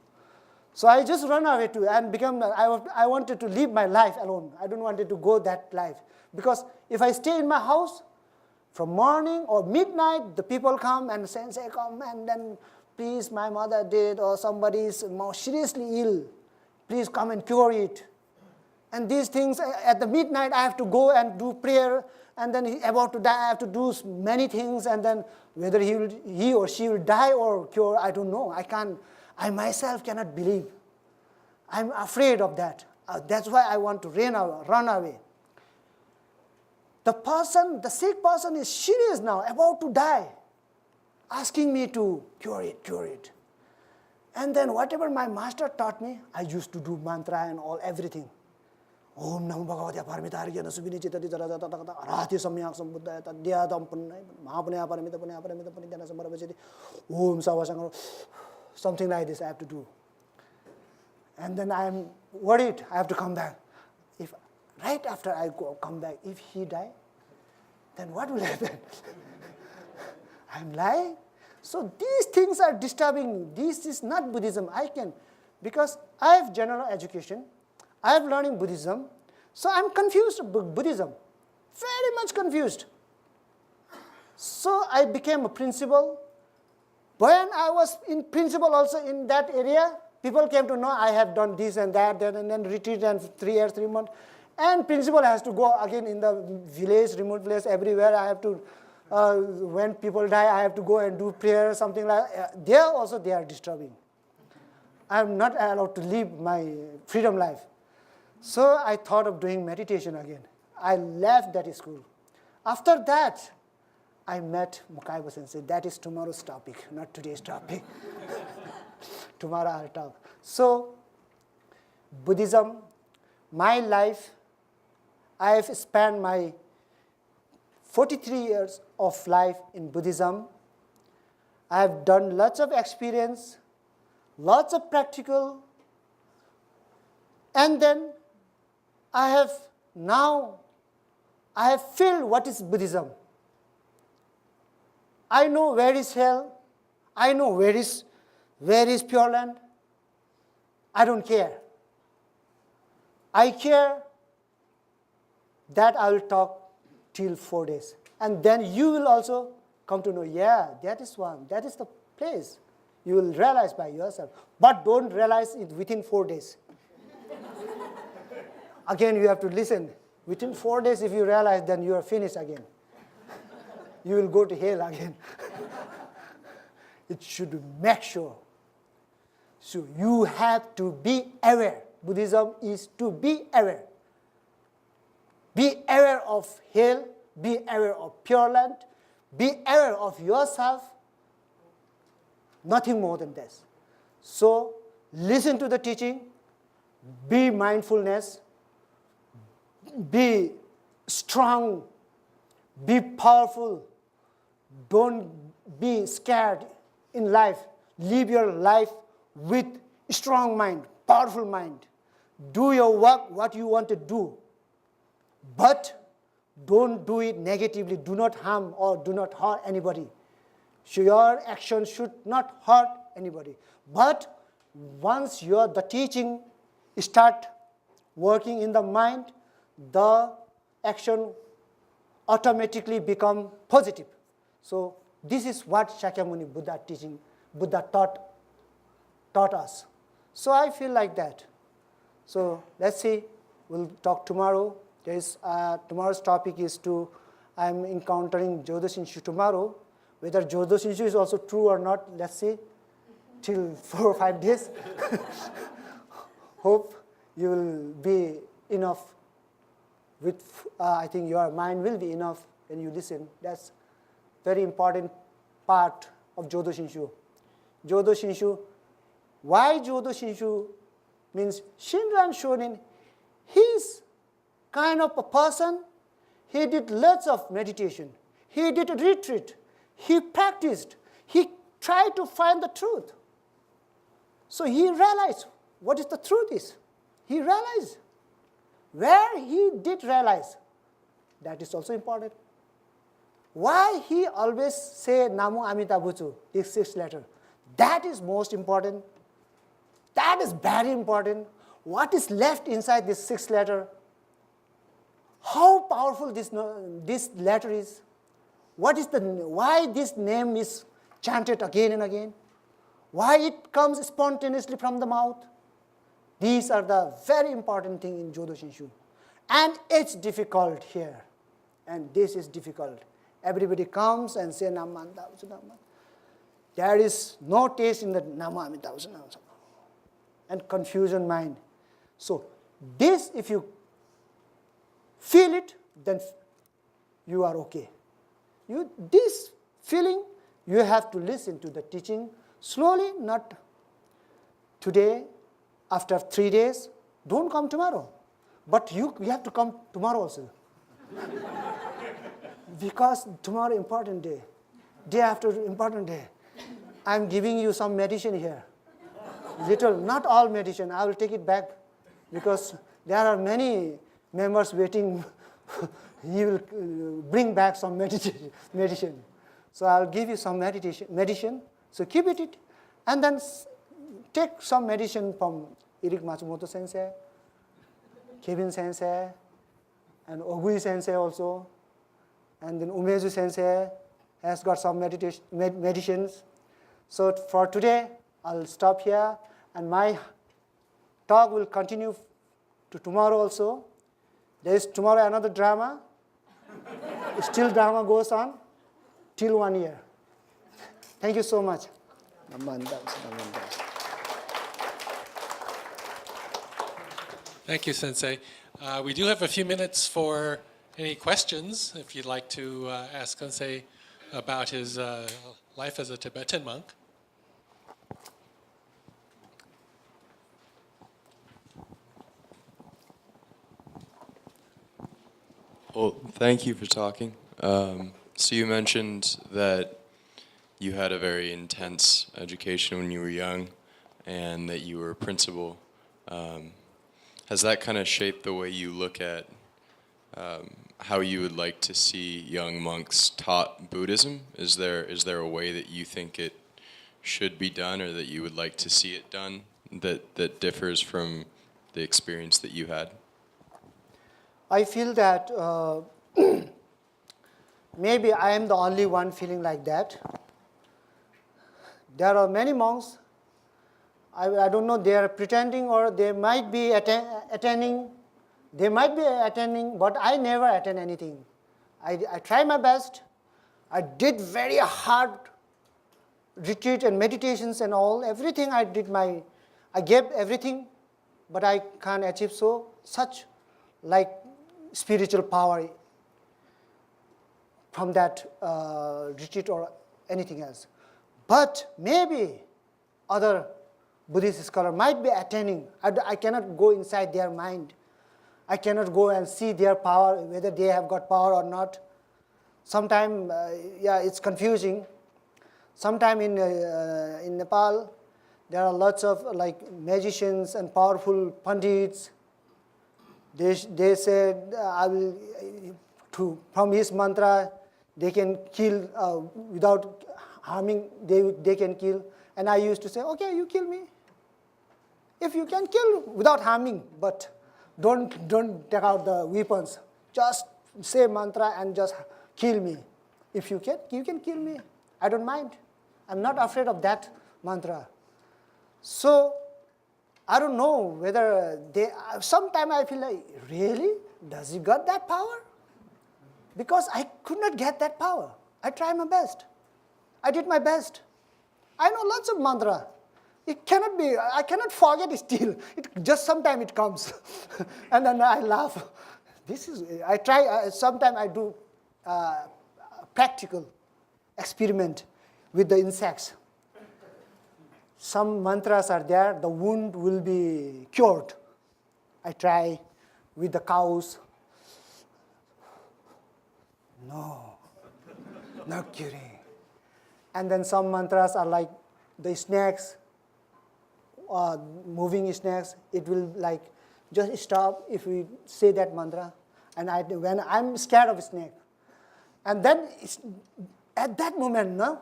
So I just ran away and I wanted to live my life alone. I don't want to go that life. Because if I stay in my house, from morning or midnight, the people come and sensei come and then, please, my mother did, or somebody is more seriously ill. Please come and cure it. And these things, at the midnight, I have to go and do prayer, and then he's about to die, I have to do many things, and then whether he or she will die or cure, I don't know. I myself cannot believe. I'm afraid of that. That's why I want to run away. The sick person is serious now, about to die, asking me to cure it. And then whatever my master taught me, I used to do mantra and everything. Om Namo Bhagavate Paramitārya Subhini Chittati Jarata Arati Samyak Sambuddhaya Tadyadam Punnai Mahapunya Paramita Punya Paramita Punitana Samarabhachiti Om Savasangaro. Something like this I have to do. And then I am worried, I have to come back. If right after I come back, if he die, then what will happen? I'm lying. So these things are disturbing. This is not Buddhism. Because I have general education, I am learning Buddhism, so I'm confused about Buddhism, very much confused. So I became a principal. When I was in principal also in that area, people came to know I have done this and that, and then retreat and 3 years, 3 months. And principal has to go again in the village, remote place, everywhere. I have to, when people die, I have to go and do prayer, something like that. There also they are disturbing. I am not allowed to live my freedom life. So I thought of doing meditation again. I left that school. After that, I met Mukaiba Sensei. That is tomorrow's topic, not today's topic. Tomorrow I'll talk. So, Buddhism, my life, I have spent my 43 years of life in Buddhism. I have done lots of experience, lots of practical, and then I have felt what is Buddhism. I know where is hell. I know where is Pure Land. I don't care. I care that I will talk till 4 days. And then you will also come to know, yeah, that is one. That is the place. You will realize by yourself. But don't realize it within 4 days. Again, you have to listen. Within 4 days, if you realize, then you are finished again. you will go to hell again. It should make sure. So you have to be aware. Buddhism is to be aware. Be aware of hell, be aware of Pure Land, be aware of yourself, nothing more than this. So listen to the teaching, be mindfulness, be strong, be powerful, don't be scared in life. Live your life with strong mind, powerful mind. Do your work, what you want to do. But don't do it negatively. Do not harm or do not hurt anybody. So your action should not hurt anybody. But once the teaching start working in the mind, the action automatically become positive. So this is what Shakyamuni Buddha taught us. So I feel like that. So let's see, we'll talk tomorrow. Tomorrow's topic is I'm encountering Jodo Shinshu tomorrow. Whether Jodo Shinshu is also true or not, let's see, till 4 or 5 days. Hope you will be enough I think your mind will be enough when you listen. That's very important part of Jodo Shinshu. Jodo Shinshu, why Jodo Shinshu means Shinran Shonin, he's kind of a person, he did lots of meditation, he did a retreat, he practiced, he tried to find the truth. So he realized what is the truth is. He realized where he did realize, that is also important. Why he always say Namo Amida Butsu, this 6th letter, that is most important. That is very important. What is left inside this 6th letter? How powerful this letter is? Why this name is chanted again and again? Why it comes spontaneously from the mouth? These are the very important thing in Jodo Shinshu. And it's difficult here. And this is difficult. Everybody comes and say Namanda. There is no taste in the Nama Amida and confusion mind. So this, if you feel it, then you are okay. This feeling, you have to listen to the teaching slowly, not today, after 3 days. Don't come tomorrow. But you have to come tomorrow also. Because tomorrow important day. Day after important day. I'm giving you some meditation here. Little, not all meditation. I will take it back because there are many members waiting. He will bring back some meditation. So I'll give you some meditation. So keep it. And then take some meditation from Irik Matsumoto sensei, Kevin sensei, and Ogui sensei also. And then Umezu sensei has got some meditations. So for today, I'll stop here. And my talk will continue to tomorrow also. There is tomorrow another drama. Still drama goes on till 1 year. Thank you so much. Thank you, Sensei. We do have a few minutes for any questions, if you'd like to ask Sensei about his life as a Tibetan monk. Well, thank you for talking. So you mentioned that you had a very intense education when you were young and that you were a principal. Has that kind of shaped the way you look at how you would like to see young monks taught Buddhism? Is there a way that you think it should be done or that you would like to see it done that differs from the experience that you had? I feel that maybe I am the only one feeling like that. There are many monks, I don't know, they are pretending or they might be attending, but I never attend anything. I try my best, I did very hard retreat and meditations and all, everything I gave everything, but I can't achieve such like spiritual power from that retreat or anything else. But maybe other Buddhist scholar might be attaining. I cannot go inside their mind. I cannot go and see their power, whether they have got power or not. Sometimes, it's confusing. Sometimes in Nepal, there are lots of like magicians and powerful pandits. They said, from his mantra, they can kill without harming, they can kill. And I used to say, okay, you kill me. If you can kill without harming, but don't take out the weapons. Just say mantra and just kill me. If you can kill me. I don't mind. I'm not afraid of that mantra. So I don't know whether sometimes I feel like, really? Does he got that power? Because I could not get that power. I tried my best. I did my best. I know lots of mantra. It cannot be, I cannot forget it still. Just sometimes it comes. And then I laugh. I try, sometimes I do practical experiment with the insects. Some mantras are there, the wound will be cured. I try with the cows. No, not curing. And then some mantras are like the snakes, moving snakes. It will like just stop if we say that mantra. And when I'm scared of a snake. And then at that moment, no,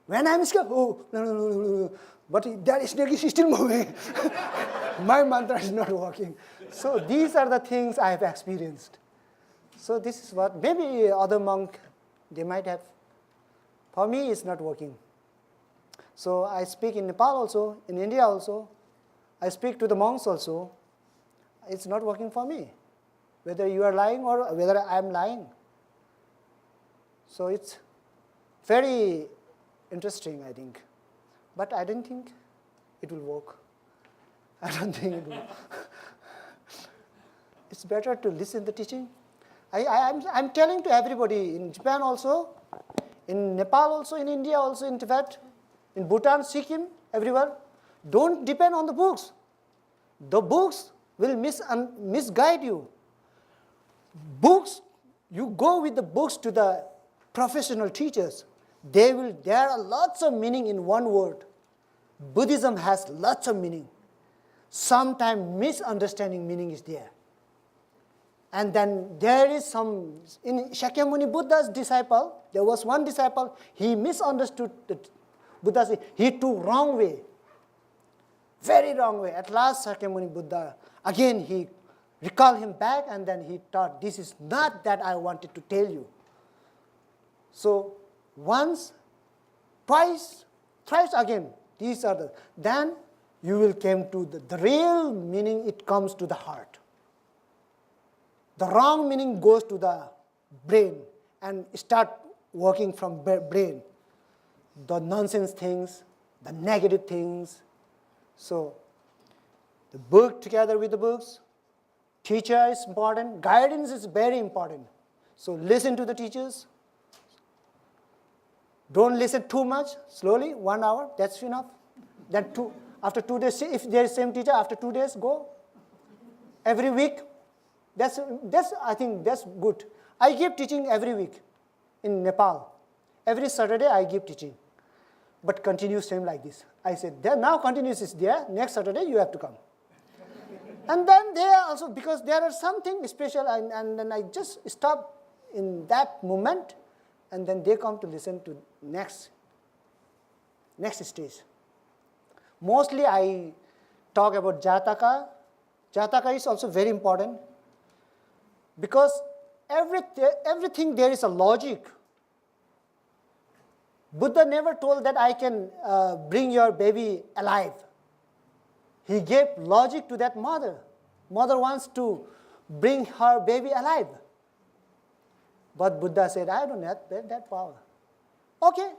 when I'm scared, no. But that snake is still moving. My mantra is not working. So these are the things I have experienced. So this is what, maybe other monk, they might have. For me, it's not working. So I speak in Nepal also, in India also. I speak to the monks also. It's not working for me, whether you are lying or whether I am lying. So it's very interesting, I think. But I don't think it will work. I don't think it will. It's better to listen to the teaching. I'm telling to everybody, in Japan also, in Nepal also, in India also, in Tibet, in Bhutan, Sikkim, everywhere, don't depend on the books. The books will misguide you. Books, you go with the books to the professional teachers. There are lots of meaning in one word. Buddhism has lots of meaning. Sometimes misunderstanding meaning is there. And then there is some, in Shakyamuni Buddha's disciple, there was one disciple, he misunderstood the Buddha, he took wrong way, very wrong way. At last Shakyamuni Buddha, again he recalled him back and then he taught, this is not that I wanted to tell you. So once, twice, thrice again, these are then you will come to the real meaning, it comes to the heart. The wrong meaning goes to the brain and start working from brain. The nonsense things, the negative things. So the book together with the books, teacher is important, guidance is very important. So listen to the teachers. Don't listen too much, slowly, 1 hour, that's enough. Then after 2 days, if there is same teacher, after 2 days, go. Every week, I think that's good. I give teaching every week in Nepal. Every Saturday I give teaching. But continue same like this. I said, now continuous is there, next Saturday you have to come. And then they are also, because there are something special, and then I just stop in that moment, and then they come to listen to next stage. Mostly I talk about Jataka. Jataka is also very important. Because everything there is a logic. Buddha never told that I can bring your baby alive. He gave logic to that mother. Mother wants to bring her baby alive. But Buddha said, I don't have that power. Okay,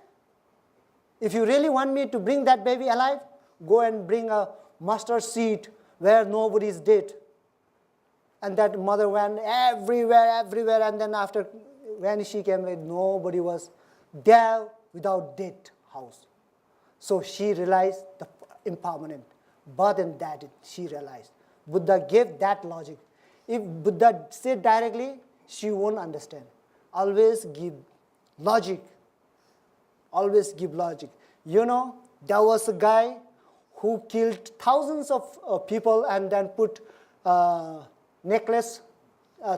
if you really want me to bring that baby alive, go and bring a mustard seed where nobody is dead. And that mother went everywhere, and then after, when she came, nobody was there without dead house. So she realized the impermanent. But in that, she realized. Buddha gave that logic. If Buddha said directly, she won't understand. Always give logic. Always give logic. You know, there was a guy who killed thousands of people and then put necklace,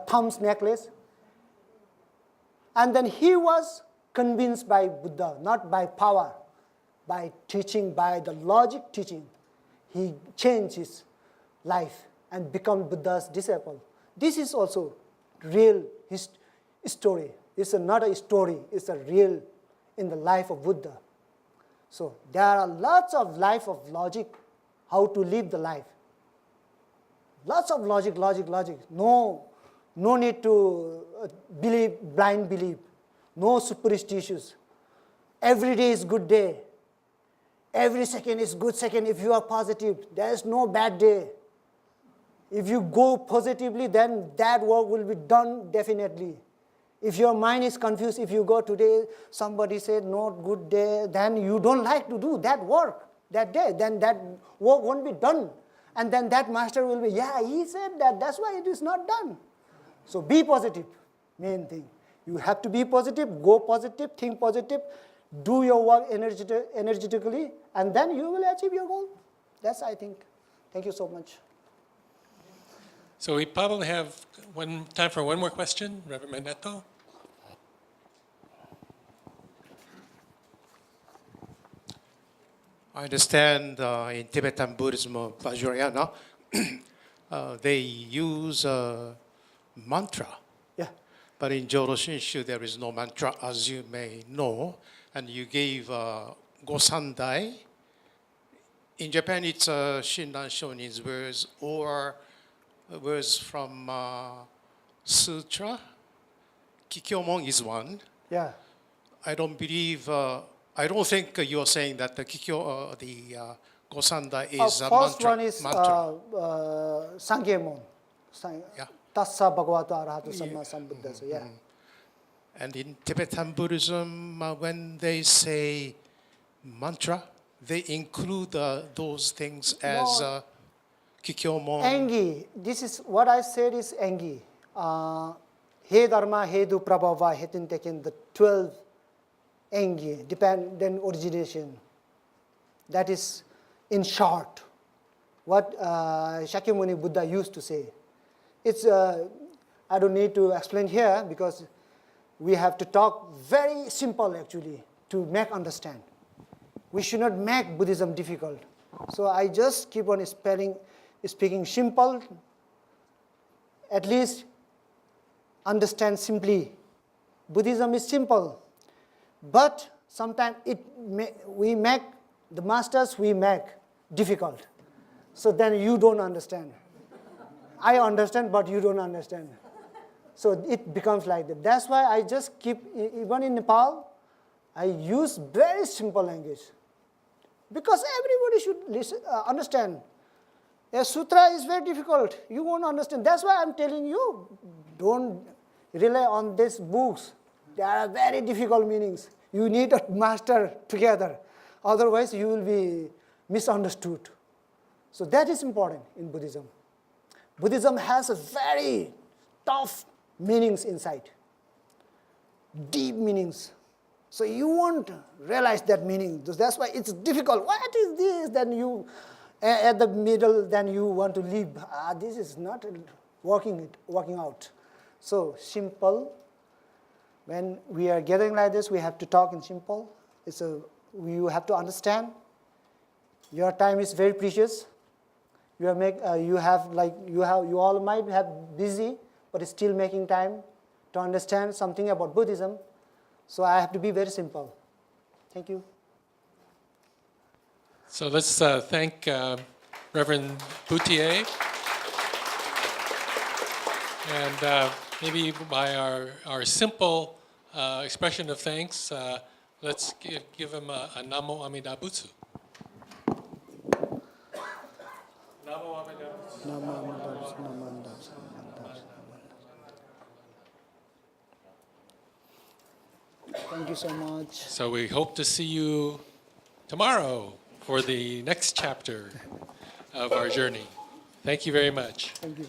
thumbs necklace. And then he was convinced by Buddha, not by power, by teaching, by the logic teaching. He changed his life and become Buddha's disciple. This is also real story. It's not a story, it's a real in the life of Buddha. So there are lots of life of logic, how to live the life. Lots of logic. No need to believe, blind belief. No superstitions. Every day is good day. Every second is good second if you are positive. There is no bad day. If you go positively, then that work will be done definitely. If your mind is confused, if you go today, somebody said not good day, then you don't like to do that work that day, then that work won't be done. And then that master will be, yeah, he said that, that's why it is not done. So be positive, main thing. You have to be positive, go positive, think positive, do your work energetically, and then you will achieve your goal. That's, I think. Thank you so much. So we probably have time for one more question. Reverend Manetto. I understand in Tibetan Buddhism of Vajrayana, they use mantra. Yeah. But in Jodo Shinshu, there is no mantra, as you may know. And you gave Gosandai. In Japan, it's Shinran Shonin's words or words from Sutra. Kikyomon is one. Yeah. I don't believe, I don't think you are saying that the Kikyo, the Gosanda is a first mantra. one is Sangyemon. Yeah. Tassa Bhagavata Arahatu Samma Sambuddhassa. Yeah. And in Tibetan Buddhism, when they say mantra, they include those things as Kikyomon. Engi. This is what I said is Engi. He Dharma, He Du Prabhava, Hetin Tekin, the 12 Engi, dependent origination. That is, in short, what Shakyamuni Buddha used to say. It's, I don't need to explain here because we have to talk very simple actually to make understand. We should not make Buddhism difficult. So I just keep on speaking simple, at least understand simply. Buddhism is simple, but sometimes we make, the masters we make difficult. So then you don't understand. I understand, but you don't understand. So it becomes like that. That's why I just keep, even in Nepal, I use very simple language. Because everybody should listen, understand. A sutra is very difficult. You won't understand. That's why I'm telling you, don't rely on these books. There are very difficult meanings. You need a master together. Otherwise, you will be misunderstood. So that is important in Buddhism. Buddhism has a very tough meanings inside, deep meanings. So you won't realize that meaning. That's why it's difficult. What is this? Then you, at the middle, then you want to leave. This is not working out. So simple. When we are gathering like this, we have to talk in simple. You have to understand. Your time is very precious. You all might have busy, but still making time to understand something about Buddhism. So I have to be very simple. Thank you. So let's thank Reverend Bhutia. And maybe by our simple expression of thanks, Let's give him a Namo Amida Butsu. Namo Amida Butsu. Thank you so much. So we hope to see you tomorrow for the next chapter of our journey. Thank you very much. Thank you.